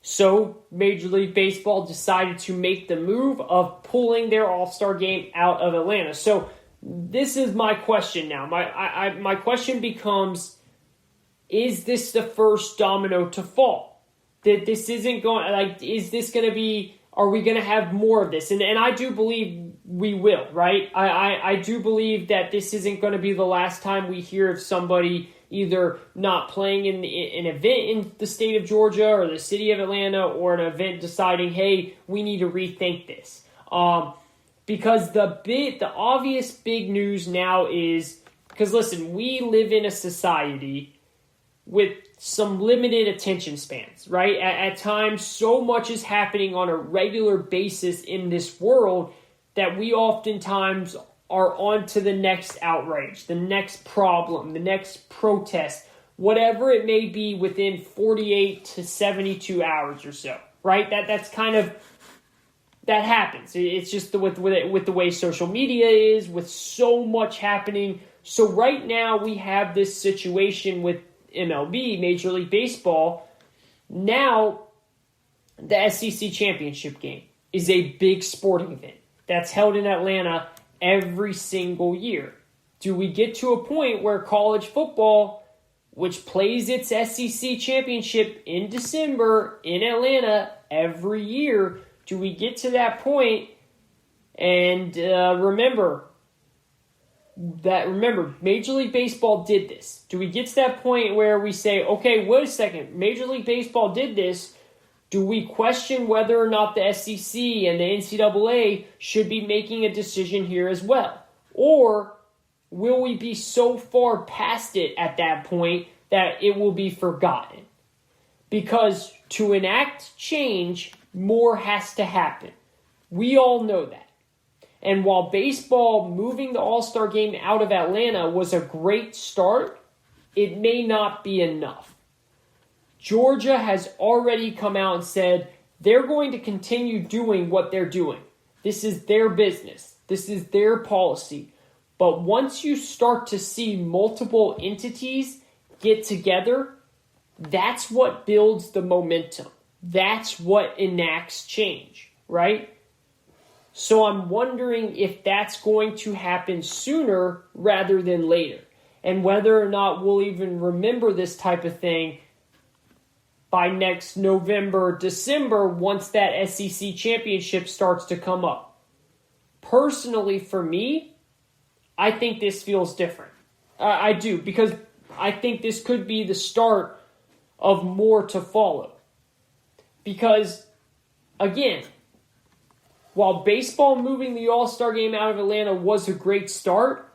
So Major League Baseball decided to make the move of pulling their All-Star Game out of Atlanta. So this is my question now. My question becomes, is this the first domino to fall? That this isn't going, is this going to be, are we going to have more of this? And I do believe we will, right? I do believe that this isn't going to be the last time we hear of somebody either not playing in an event in the state of Georgia or the city of Atlanta, or an event deciding, hey, we need to rethink this. Because the obvious big news now is, because listen, we live in a society with some limited attention spans, right? At times, so much is happening on a regular basis in this world that we oftentimes are on to the next outrage, the next problem, the next protest, whatever it may be within 48 to 72 hours or so, right? That's kind of, that happens. It's just with the way social media is, with so much happening. So right now we have this situation with MLB, Major League Baseball. Now the SEC championship game is a big sporting event that's held in Atlanta every single year. Do we get to a point where college football, which plays its SEC championship in December in Atlanta every year, do we get to that point? And remember, Major League Baseball did this. Do we get to that point where we say, okay, wait a second, Major League Baseball did this? Do we question whether or not the SEC and the NCAA should be making a decision here as well? Or will we be so far past it at that point that it will be forgotten? Because to enact change, more has to happen. We all know that. And while baseball moving the All-Star Game out of Atlanta was a great start, it may not be enough. Georgia has already come out and said they're going to continue doing what they're doing. This is their business. This is their policy. But once you start to see multiple entities get together, that's what builds the momentum. That's what enacts change, right? So I'm wondering if that's going to happen sooner rather than later, and whether or not we'll even remember this type of thing by next November, December, once that SEC championship starts to come up. Personally, for me, I think this feels different. I do, because I think this could be the start of more to follow. Because, again, while baseball moving the All-Star Game out of Atlanta was a great start,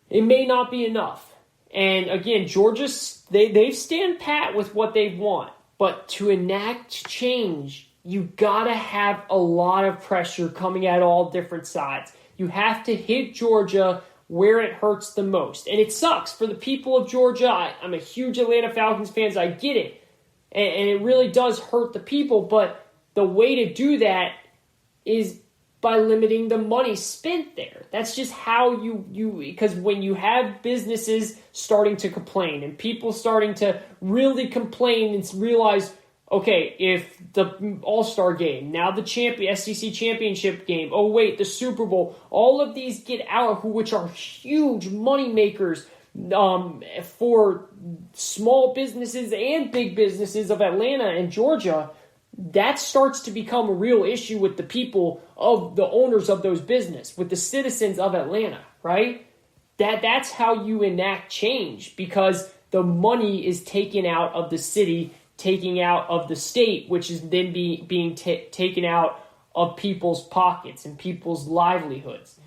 it may not be enough. And again, Georgia, they stand pat with what they want. But to enact change, you gotta have a lot of pressure coming at all different sides. You have to hit Georgia where it hurts the most. And it sucks for the people of Georgia. I'm a huge Atlanta Falcons fan, so I get it. And it really does hurt the people, but the way to do that is by limiting the money spent there. That's just how because when you have businesses starting to complain and people starting to really complain and realize, okay, if the All-Star game, now the SEC championship game, oh wait, the Super Bowl, all of these get out, which are huge money makers for small businesses and big businesses of Atlanta and Georgia, that starts to become a real issue with the people of the owners of those businesses, with the citizens of Atlanta, right? That's how you enact change, because the money is taken out of the city, taking out of the state, which is then being taken out of people's pockets and people's livelihoods.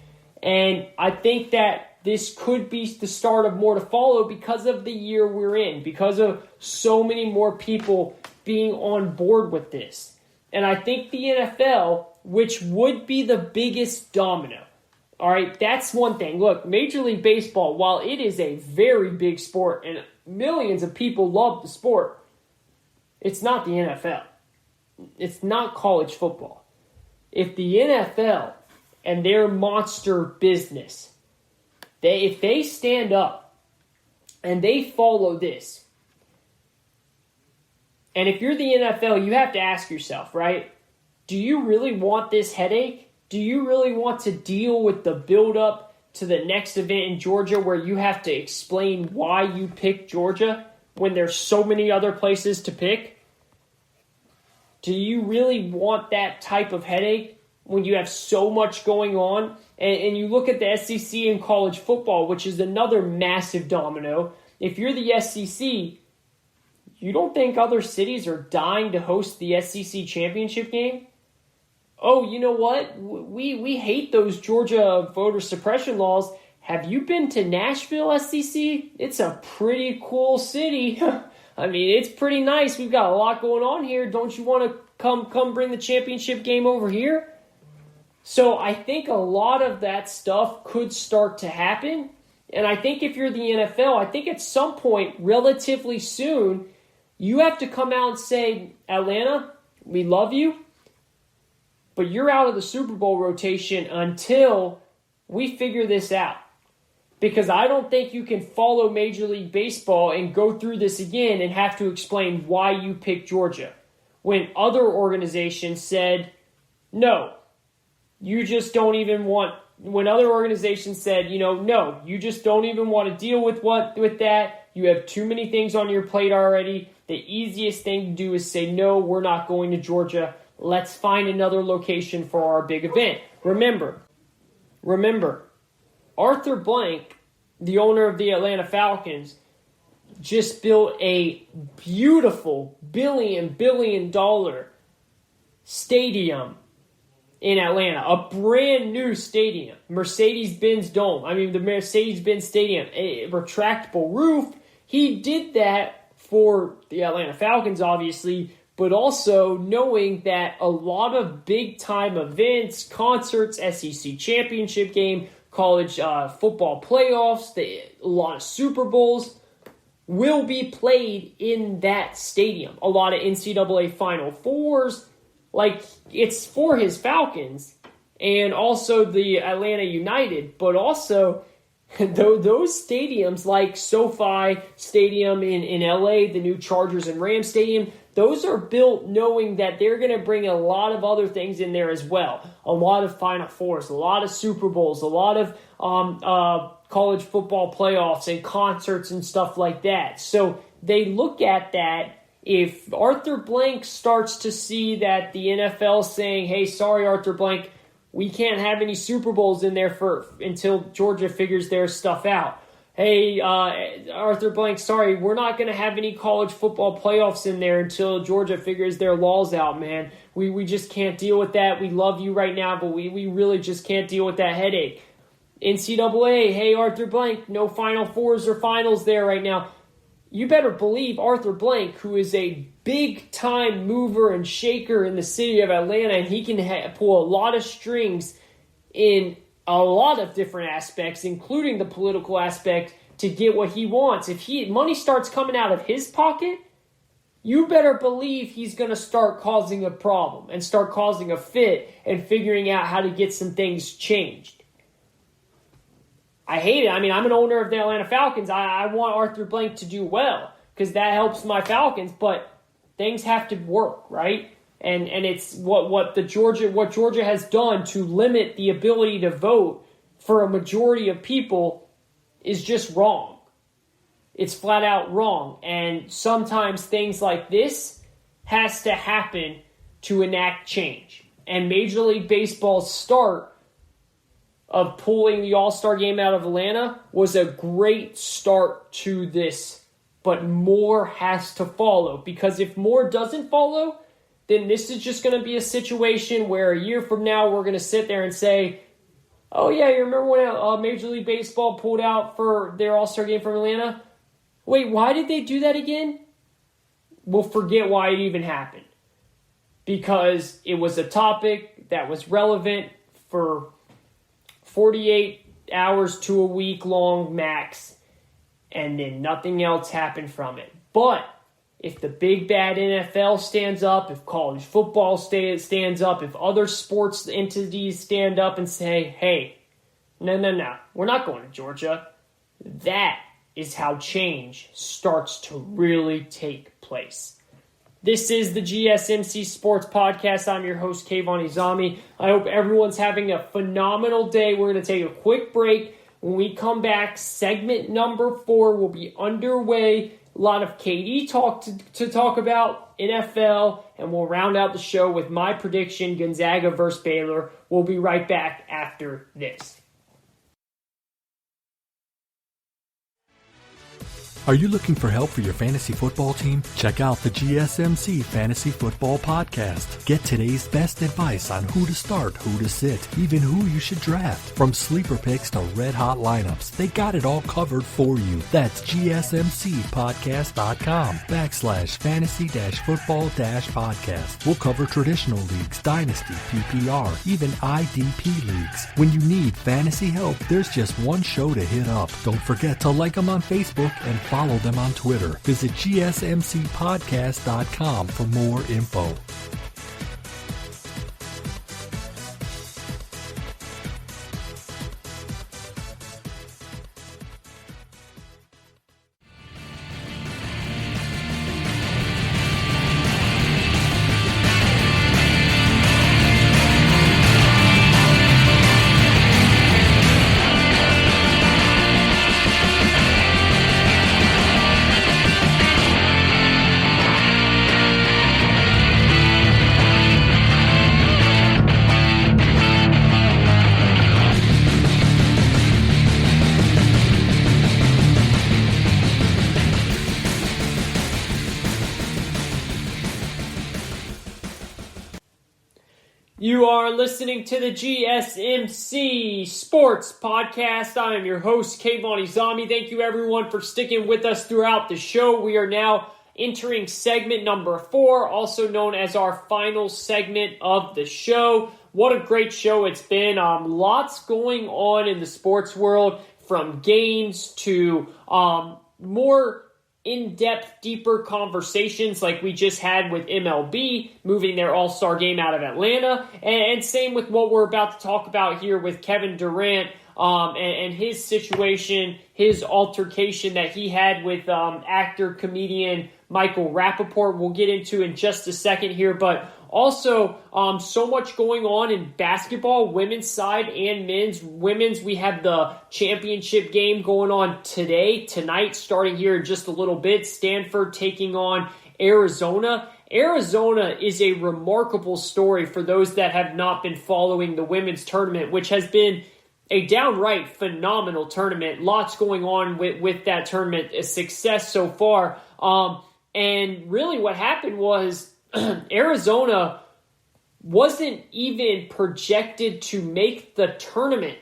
And I think that this could be the start of more to follow because of the year we're in, because of so many more people being on board with this. And I think the NFL, which would be the biggest domino, all right, that's one thing. Look, Major League Baseball, while it is a very big sport and millions of people love the sport, it's not the NFL. It's not college football. If the NFL and their monster business, if they stand up and they follow this, and if you're the NFL, you have to ask yourself, right? Do you really want this headache? Do you really want to deal with the build-up to the next event in Georgia where you have to explain why you picked Georgia when there's so many other places to pick? Do you really want that type of headache when you have so much going on? And you look at the SEC in college football, which is another massive domino. If you're the SEC, you don't think other cities are dying to host the SEC championship game? Oh, you know what? We hate those Georgia voter suppression laws. Have you been to Nashville, SEC? It's a pretty cool city. I mean, it's pretty nice. We've got a lot going on here. Don't you want to come bring the championship game over here? So I think a lot of that stuff could start to happen. And I think if you're the NFL, I think at some point, relatively soon, you have to come out and say, Atlanta, we love you, but you're out of the Super Bowl rotation until we figure this out. Because I don't think you can follow Major League Baseball and go through this again and have to explain why you picked Georgia, when other organizations said, no, you just don't even want, when other organizations said, no, you just don't even want to deal with that. You have too many things on your plate already. The easiest thing to do is say, no, we're not going to Georgia. Let's find another location for our big event. Remember, Arthur Blank, the owner of the Atlanta Falcons, just built a beautiful billion dollar stadium in Atlanta, a brand new stadium, Mercedes-Benz Dome. I mean, the Mercedes-Benz Stadium, a retractable roof. He did that for the Atlanta Falcons, obviously, but also knowing that a lot of big-time events, concerts, SEC championship game, college football playoffs, a lot of Super Bowls will be played in that stadium. A lot of NCAA Final Fours. Like, it's for his Falcons and also the Atlanta United, but also those stadiums like SoFi Stadium in LA, the new Chargers and Rams Stadium, those are built knowing that they're going to bring a lot of other things in there as well. A lot of Final Fours, a lot of Super Bowls, a lot of college football playoffs and concerts and stuff like that. So they look at that. If Arthur Blank starts to see that the NFL saying, hey, sorry, Arthur Blank, we can't have any Super Bowls in there until Georgia figures their stuff out. Hey, Arthur Blank, sorry, we're not going to have any college football playoffs in there until Georgia figures their laws out, man. We just can't deal with that. We love you right now, but we really just can't deal with that headache. NCAA, hey, Arthur Blank, no Final Fours or finals there right now. You better believe Arthur Blank, who is a big-time mover and shaker in the city of Atlanta, and he can pull a lot of strings in a lot of different aspects, including the political aspect, to get what he wants. If money starts coming out of his pocket, you better believe he's going to start causing a problem and start causing a fit and figuring out how to get some things changed. I hate it. I mean, I'm an owner of the Atlanta Falcons. I want Arthur Blank to do well because that helps my Falcons, but things have to work, right? And it's what Georgia has done to limit the ability to vote for a majority of people is just wrong. It's flat out wrong. And sometimes things like this has to happen to enact change. And Major League Baseball's start of pulling the All-Star game out of Atlanta was a great start to this. But more has to follow. Because if more doesn't follow, then this is just going to be a situation where a year from now we're going to sit there and say, oh yeah, you remember when Major League Baseball pulled out for their All-Star game from Atlanta? Wait, why did they do that again? We'll forget why it even happened. Because it was a topic that was relevant for 48 hours to a week long max, and then nothing else happened from it. But if the big bad NFL stands up, if college football stands up, if other sports entities stand up and say, hey, no, we're not going to Georgia, that is how change starts to really take place. This is the GSMC Sports Podcast. I'm your host, Kayvon Izami. I hope everyone's having a phenomenal day. We're going to take a quick break. When we come back, segment number 4 will be underway. A lot of KD talk to talk about, NFL, and we'll round out the show with my prediction, Gonzaga versus Baylor. We'll be right back after this. Are you looking for help for your fantasy football team? Check out the GSMC Fantasy Football Podcast. Get today's best advice on who to start, who to sit, even who you should draft. From sleeper picks to red-hot lineups, they got it all covered for you. That's gsmcpodcast.com/fantasy-football-podcast. We'll cover traditional leagues, dynasty, PPR, even IDP leagues. When you need fantasy help, there's just one show to hit up. Don't forget to like them on Facebook and follow them on Twitter. Visit gsmcpodcast.com for more info. You are listening to the GSMC Sports Podcast. I am your host, Kayvon Izami. Thank you, everyone, for sticking with us throughout the show. We are now entering segment number 4, also known as our final segment of the show. What a great show it's been. Lots going on in the sports world, from games to more in-depth, deeper conversations like we just had with MLB, moving their All-Star game out of Atlanta, and same with what we're about to talk about here with Kevin Durant and his situation, his altercation that he had with actor, comedian Michael Rappaport. We'll get into in just a second here, but also, so much going on in basketball, women's side and men's. Women's, we have the championship game going on tonight, starting here in just a little bit. Stanford taking on Arizona. Arizona is a remarkable story for those that have not been following the women's tournament, which has been a downright phenomenal tournament. Lots going on with that tournament, a success so far. And really what happened was Arizona wasn't even projected to make the tournament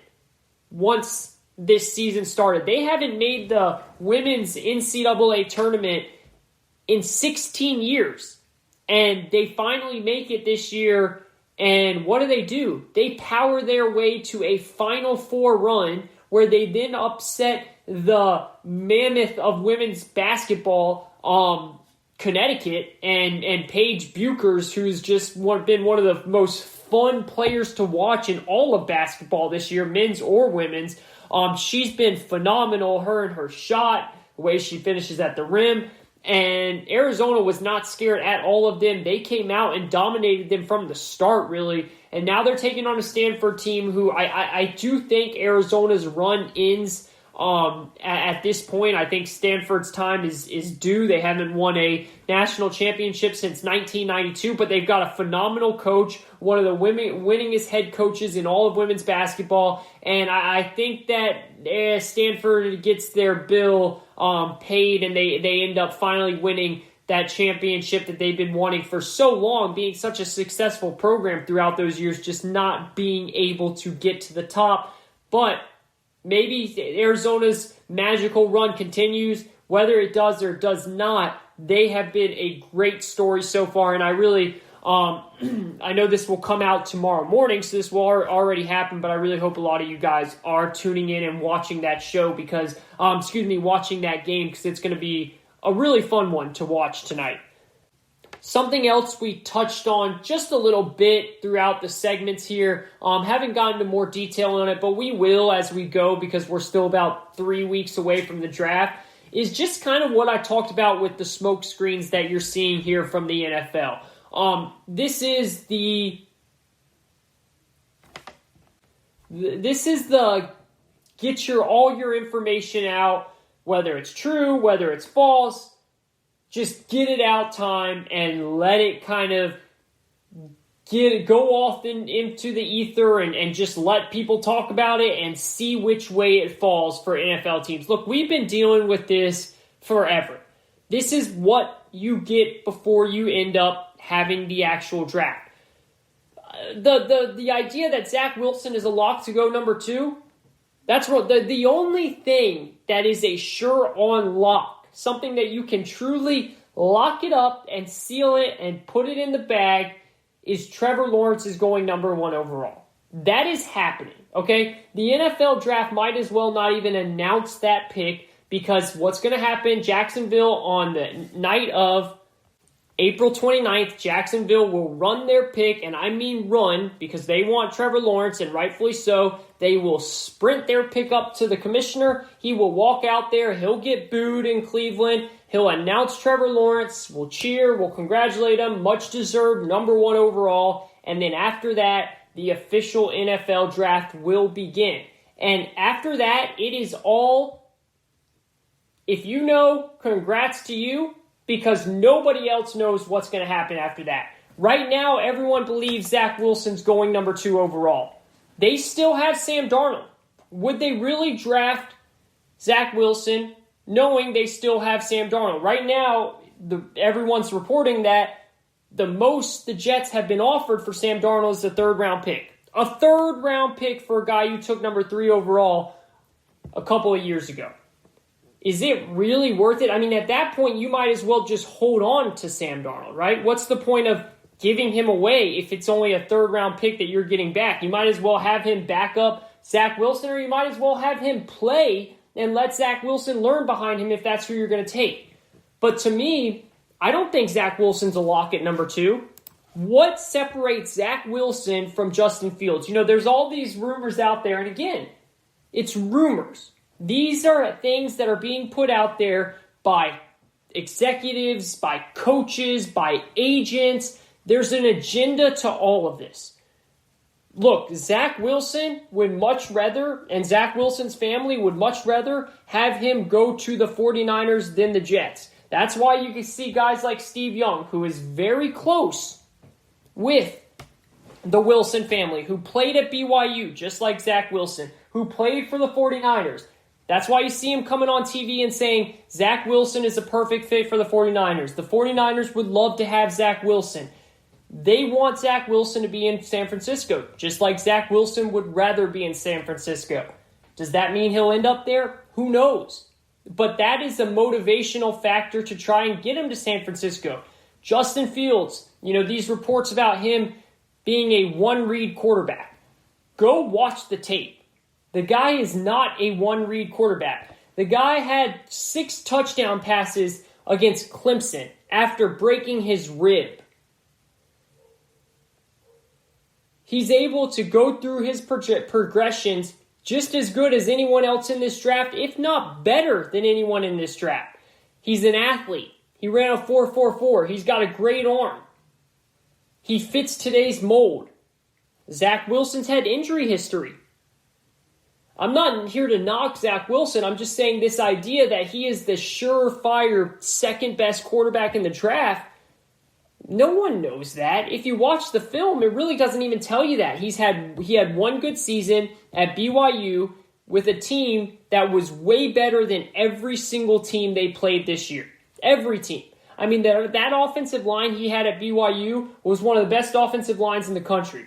once this season started. They haven't made the women's NCAA tournament in 16 years. And they finally make it this year, And what do? They power their way to a Final Four run where they then upset the mammoth of women's basketball, Connecticut, and Paige Buchers, who's just been one of the most fun players to watch in all of basketball this year, men's or women's. She's been phenomenal, her and her shot, the way she finishes at the rim. And Arizona was not scared at all of them. They came out and dominated them from the start, really. And now they're taking on a Stanford team who I do think Arizona's run ends at this point. I think Stanford's time is due. They haven't won a national championship since 1992, but they've got a phenomenal coach, one of the winningest head coaches in all of women's basketball. And I think that Stanford gets their bill paid, and they end up finally winning that championship that they've been wanting for so long, being such a successful program throughout those years, just not being able to get to the top. But maybe Arizona's magical run continues. Whether it does or does not, they have been a great story so far, and I really I know this will come out tomorrow morning, so this will already happen, but I really hope a lot of you guys are tuning in and watching that show because, watching that game, because it's going to be a really fun one to watch tonight. Something else we touched on just a little bit throughout the segments here. Haven't gotten into more detail on it, but we will as we go because we're still about 3 weeks away from the draft, is just kind of what I talked about with the smoke screens that you're seeing here from the NFL. This is the get all your information out, whether it's true, whether it's false, just get it out time and let it kind of go off into the ether and just let people talk about it and see which way it falls for NFL teams. Look, we've been dealing with this forever. This is what you get before you end up having the actual draft. The idea that Zach Wilson is a lock to go number 2, that's what the only thing that is a sure-on lock, something that you can truly lock it up and seal it and put it in the bag, is Trevor Lawrence is going number 1 overall. That is happening, okay? The NFL draft might as well not even announce that pick because what's going to happen, Jacksonville on the night of April 29th, Jacksonville will run their pick, and I mean run because they want Trevor Lawrence, and rightfully so. They will sprint their pick up to the commissioner. He will walk out there. He'll get booed in Cleveland. He'll announce Trevor Lawrence. We'll cheer. We'll congratulate him. Much deserved, number 1 overall. And then after that, the official NFL draft will begin. And after that, it is all, if you know, congrats to you, because nobody else knows what's going to happen after that. Right now, everyone believes Zach Wilson's going number 2 overall. They still have Sam Darnold. Would they really draft Zach Wilson knowing they still have Sam Darnold? Right now, everyone's reporting that the most the Jets have been offered for Sam Darnold is a 3rd-round pick. A 3rd-round pick for a guy who took number 3 overall a couple of years ago. Is it really worth it? I mean, at that point, you might as well just hold on to Sam Darnold, right? What's the point of giving him away if it's only a 3rd-round pick that you're getting back? You might as well have him back up Zach Wilson, or you might as well have him play and let Zach Wilson learn behind him if that's who you're going to take. But to me, I don't think Zach Wilson's a lock at number 2. What separates Zach Wilson from Justin Fields? You know, there's all these rumors out there, and again, it's rumors. These are things that are being put out there by executives, by coaches, by agents. There's an agenda to all of this. Look, Zach Wilson would much rather, and Zach Wilson's family would much rather have him go to the 49ers than the Jets. That's why you can see guys like Steve Young, who is very close with the Wilson family, who played at BYU, just like Zach Wilson, who played for the 49ers. That's why you see him coming on TV and saying Zach Wilson is a perfect fit for the 49ers. The 49ers would love to have Zach Wilson. They want Zach Wilson to be in San Francisco, just like Zach Wilson would rather be in San Francisco. Does that mean he'll end up there? Who knows? But that is a motivational factor to try and get him to San Francisco. Justin Fields, you know, these reports about him being a one-read quarterback. Go watch the tape. The guy is not a one-read quarterback. The guy had 6 touchdown passes against Clemson after breaking his rib. He's able to go through his progressions just as good as anyone else in this draft, if not better than anyone in this draft. He's an athlete. He ran a 4.44. He's got a great arm. He fits today's mold. Zach Wilson's had injury history. I'm not here to knock Zach Wilson. I'm just saying this idea that he is the surefire second best quarterback in the draft, no one knows that. If you watch the film, it really doesn't even tell you that. He had one good season at BYU with a team that was way better than every single team they played this year. Every team. I mean, that offensive line he had at BYU was one of the best offensive lines in the country.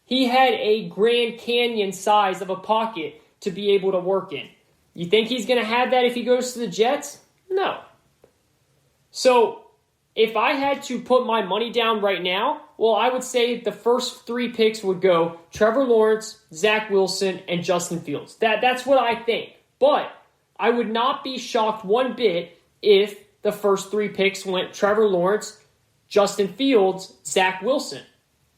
He had a Grand Canyon size of a pocket to be able to work in. You think he's going to have that if he goes to the Jets? No. So, if I had to put my money down right now, well, I would say the first 3 picks would go Trevor Lawrence, Zach Wilson, and Justin Fields. That's what I think. But I would not be shocked one bit if the first 3 picks went Trevor Lawrence, Justin Fields, Zach Wilson.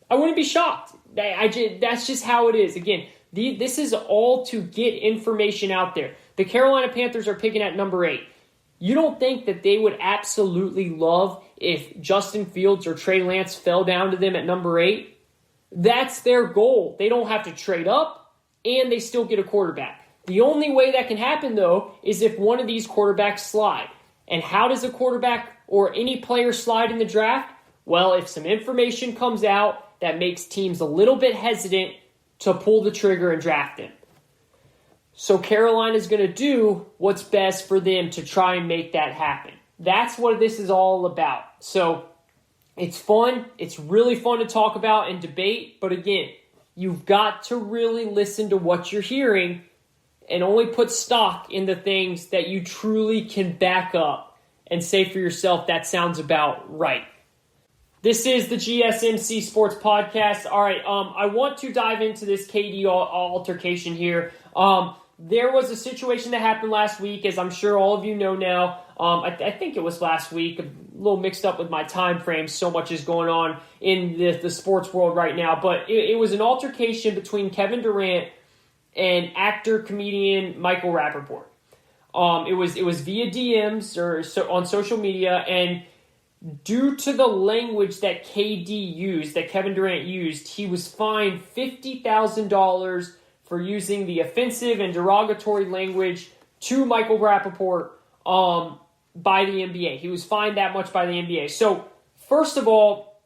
I wouldn't be shocked. That's just how it is. Again, this is all to get information out there. The Carolina Panthers are picking at number 8. You don't think that they would absolutely love if Justin Fields or Trey Lance fell down to them at number 8? That's their goal. They don't have to trade up, and they still get a quarterback. The only way that can happen, though, is if one of these quarterbacks slide. And how does a quarterback or any player slide in the draft? Well, if some information comes out that makes teams a little bit hesitant to pull the trigger and draft him. So Carolina's going to do what's best for them to try and make that happen. That's what this is all about. So it's fun. It's really fun to talk about and debate. But again, you've got to really listen to what you're hearing and only put stock in the things that you truly can back up and say for yourself, that sounds about right. This is the GSMC Sports Podcast. All right, I want to dive into this KD altercation here. There was a situation that happened last week, as I'm sure all of you know now. I think it was last week. A little mixed up with my time frame. So much is going on in the sports world right now. But it was an altercation between Kevin Durant and actor-comedian Michael Rappaport. It was via DMs or on social media, and due to the language that KD used, that Kevin Durant used, he was fined $50,000 for using the offensive and derogatory language to Michael Rappaport by the NBA. He was fined that much by the NBA. So, first of all,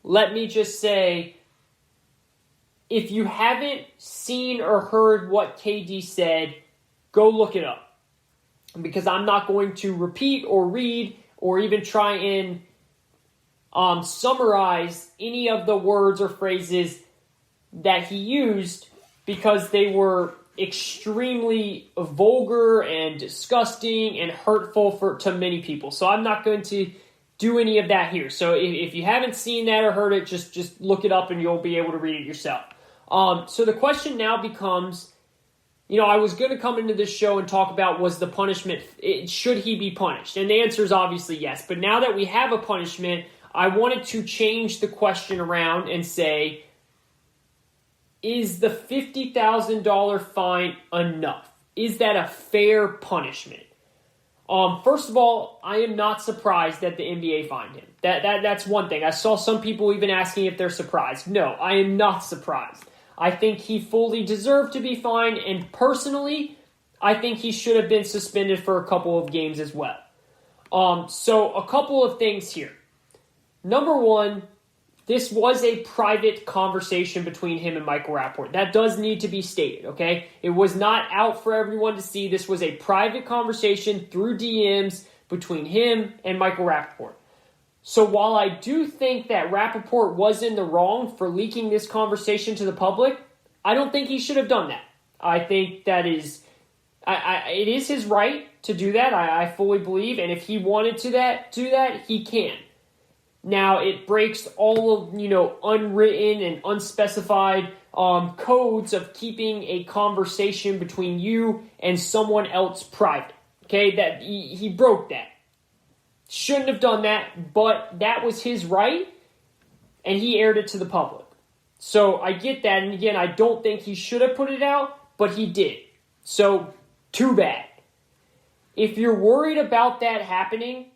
let me just say, if you haven't seen or heard what KD said, go look it up. Because I'm not going to repeat or read or even try and summarize any of the words or phrases that he used, because they were extremely vulgar and disgusting and hurtful to many people. So I'm not going to do any of that here. So if you haven't seen that or heard it, just look it up and you'll be able to read it yourself. So the question now becomes, I was going to come into this show and talk about, was the punishment, should he be punished? And the answer is obviously yes. But now that we have a punishment, I wanted to change the question around and say, is the $50,000 fine enough? Is that a fair punishment? First of all, I am not surprised that the NBA fined him. That's one thing. I saw some people even asking if they're surprised. No, I am not surprised. I think he fully deserved to be fined, and personally, I think he should have been suspended for a couple of games as well. So a couple of things here. Number one, this was a private conversation between him and Michael Rappaport. That does need to be stated, okay? It was not out for everyone to see. This was a private conversation through DMs between him and Michael Rappaport. So while I do think that Rappaport was in the wrong for leaking this conversation to the public, I don't think he should have done that. I think that it is his right to do that. I fully believe, and if he wanted to do that, he can. Now, it breaks all of, unwritten and unspecified codes of keeping a conversation between you and someone else private. Okay, that he broke that. Shouldn't have done that, but that was his right, and he aired it to the public. So I get that, and again, I don't think he should have put it out, but he did. So, too bad. If you're worried about that happening,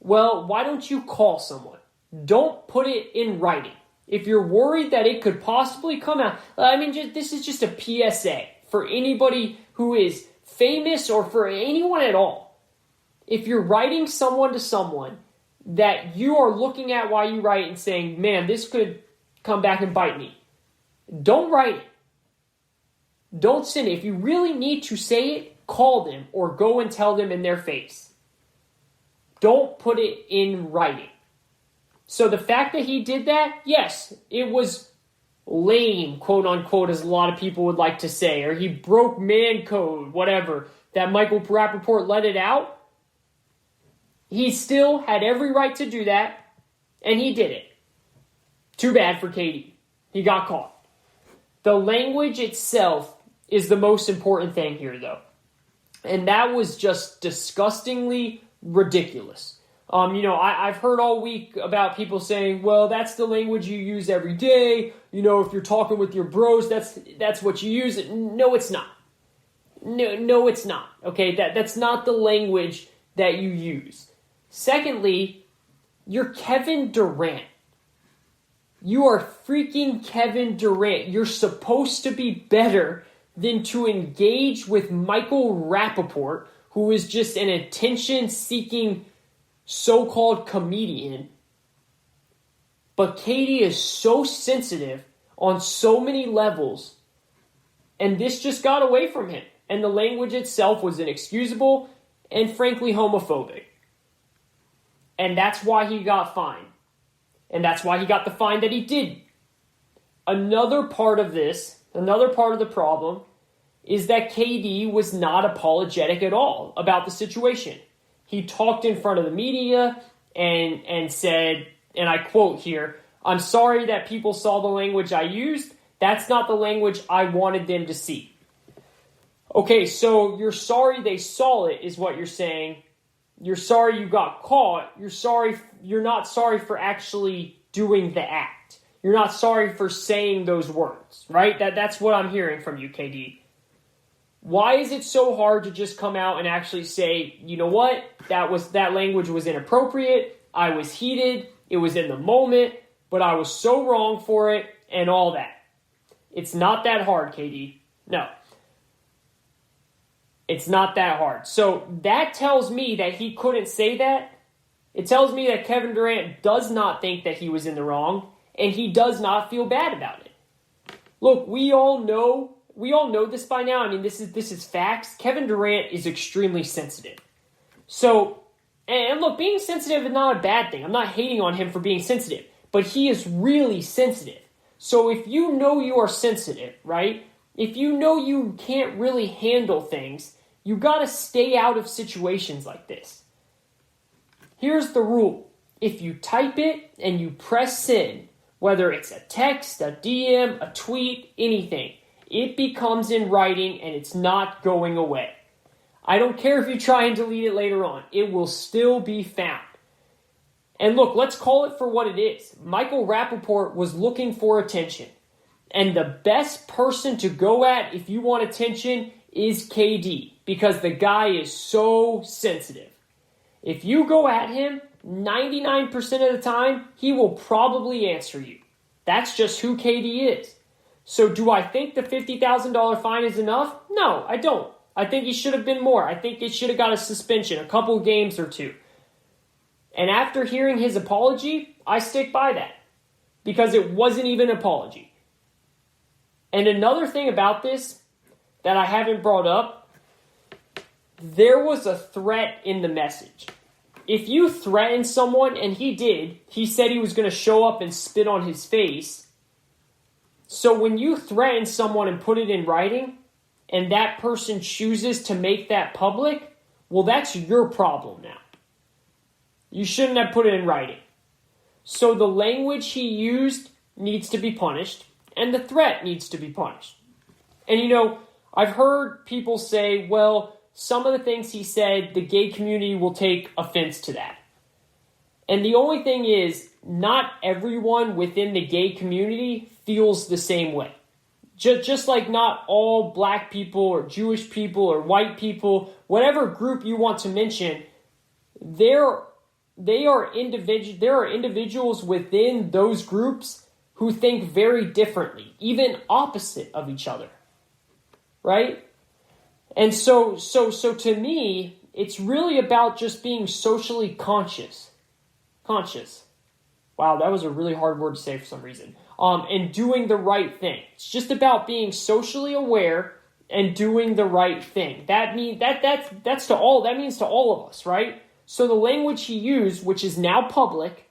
well, why don't you call someone? Don't put it in writing. If you're worried that it could possibly come out, this is just a PSA for anybody who is famous or for anyone at all. If you're writing someone to someone that you are looking at while you write and saying, man, this could come back and bite me, don't write it. Don't send it. If you really need to say it, call them or go and tell them in their face. Don't put it in writing. So the fact that he did that, yes, it was lame, quote unquote, as a lot of people would like to say, or he broke man code, whatever, that Michael Rappaport let it out. He still had every right to do that, and he did it. Too bad for KD. He got caught. The language itself is the most important thing here, though. And that was just disgustingly ridiculous. I've heard all week about people saying, well, that's the language you use every day. If you're talking with your bros, that's what you use. No, it's not. No, it's not. Okay, that's not the language that you use. Secondly, you're Kevin Durant. You are freaking Kevin Durant. You're supposed to be better than to engage with Michael Rappaport, who is just an attention-seeking so-called comedian. But KD is so sensitive on so many levels, and this just got away from him. And the language itself was inexcusable and frankly homophobic. And that's why he got fined. And that's why he got the fine that he did. Another part of the problem is that KD was not apologetic at all about the situation. He talked in front of the media and said, and I quote here, "I'm sorry that people saw the language I used. That's not the language I wanted them to see." Okay, so you're sorry they saw it is what you're saying. You're sorry you got caught. You're not sorry for actually doing the act. You're not sorry for saying those words, right? That's what I'm hearing from you, KD. Why is it so hard to just come out and actually say, you know what? That language was inappropriate. I was heated. It was in the moment, but I was so wrong for it and all that. It's not that hard, KD. No. It's not that hard. So that tells me that he couldn't say that. It tells me that Kevin Durant does not think that he was in the wrong, and he does not feel bad about it. Look, we all know this by now. I mean, this is facts. Kevin Durant is extremely sensitive. So, and look, being sensitive is not a bad thing. I'm not hating on him for being sensitive, but he is really sensitive. So if you know you are sensitive, right? If you know you can't really handle things, you got to stay out of situations like this. Here's the rule. If you type it and you press send, whether it's a text, a DM, a tweet, anything, it becomes in writing and it's not going away. I don't care if you try and delete it later on. It will still be found. And look, let's call it for what it is. Michael Rappaport was looking for attention. And the best person to go at if you want attention is KD, because the guy is so sensitive. If you go at him, 99% of the time, he will probably answer you. That's just who KD is. So do I think the $50,000 fine is enough? No, I don't. I think he should have been more. I think it should have got a suspension, a couple games or two. And after hearing his apology, I stick by that. Because it wasn't even an apology. And another thing about this that I haven't brought up, there was a threat in the message. If you threaten someone, and he did, he said he was going to show up and spit on his face. So when you threaten someone and put it in writing, and that person chooses to make that public, well, that's your problem now. You shouldn't have put it in writing. So the language he used needs to be punished, and the threat needs to be punished. And, I've heard people say, well, some of the things he said, the gay community will take offense to that. And the only thing is, not everyone within the gay community feels the same way. Just like not all black people or Jewish people or white people, whatever group you want to mention, there are individuals within those groups who think very differently, even opposite of each other, right? And so to me, it's really about just being socially conscious. Wow, that was a really hard word to say for some reason. And doing the right thing. It's just about being socially aware and doing the right thing. That means to all of us, right? So the language he used, which is now public,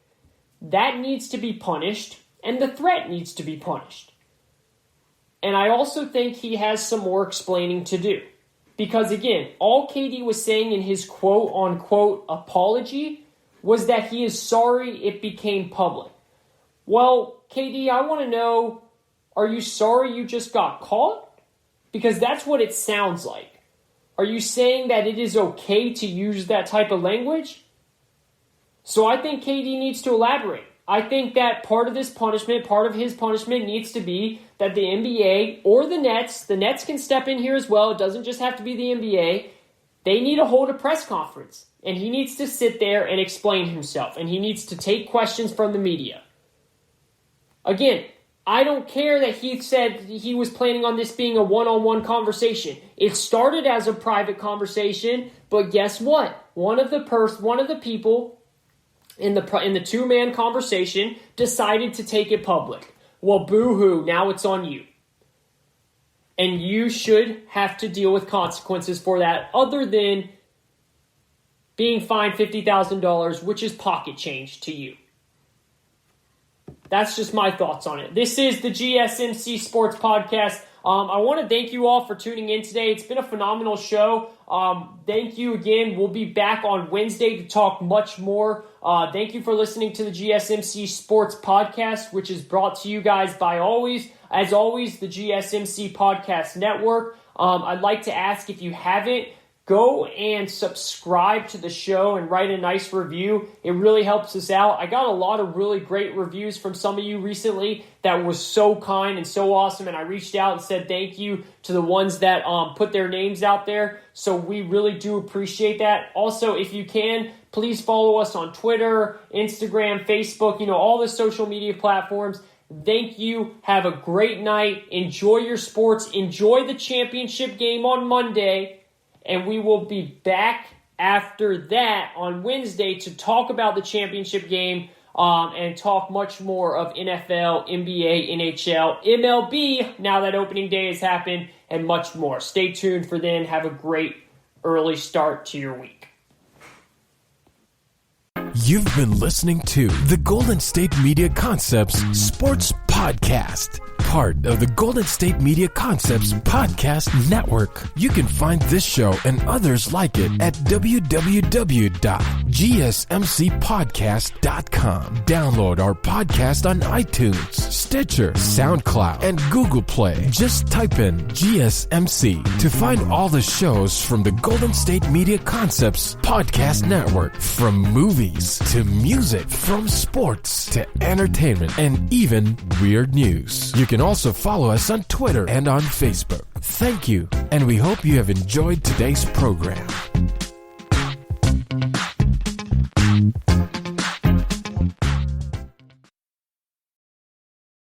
that needs to be punished, and the threat needs to be punished. And I also think he has some more explaining to do. Because again, all KD was saying in his quote-unquote apology was that he is sorry it became public. Well, KD, I want to know, are you sorry you just got caught? Because that's what it sounds like. Are you saying that it is okay to use that type of language? So I think KD needs to elaborate. I think that part of his punishment needs to be that the NBA or the Nets can step in here as well. It doesn't just have to be the NBA. They need to hold a press conference. And he needs to sit there and explain himself. And he needs to take questions from the media. Again, I don't care that he said he was planning on this being a one-on-one conversation. It started as a private conversation, but guess what? One of the people in the two-man conversation decided to take it public. Well, boo-hoo, now it's on you. And you should have to deal with consequences for that, other than being fined $50,000, which is pocket change to you. That's just my thoughts on it. This is the GSMC Sports Podcast. I want to thank you all for tuning in today. It's been a phenomenal show. Thank you again. We'll be back on Wednesday to talk much more. Thank you for listening to the GSMC Sports Podcast, which is brought to you guys by as always, the GSMC Podcast Network. I'd like to ask, if you haven't, go and subscribe to the show and write a nice review. It really helps us out. I got a lot of really great reviews from some of you recently that was so kind and so awesome, and I reached out and said thank you to the ones that put their names out there. So we really do appreciate that. Also, if you can, please follow us on Twitter, Instagram, Facebook, all the social media platforms. Thank you. Have a great night. Enjoy your sports. Enjoy the championship game on Monday. And we will be back after that on Wednesday to talk about the championship game and talk much more of NFL, NBA, NHL, MLB, now that opening day has happened, and much more. Stay tuned for then. Have a great early start to your week. You've been listening to the Golden State Media Concepts Sports Podcast, part of the Golden State Media Concepts Podcast Network. You can find this show and others like it at www.gsmcpodcast.com. Download our podcast on iTunes, Stitcher, SoundCloud, and Google Play. Just type in GSMC to find all the shows from the Golden State Media Concepts Podcast Network, from movies to music, from sports to entertainment, and even weird news. You can also follow us on Twitter and on Facebook. Thank you, and we hope you have enjoyed today's program.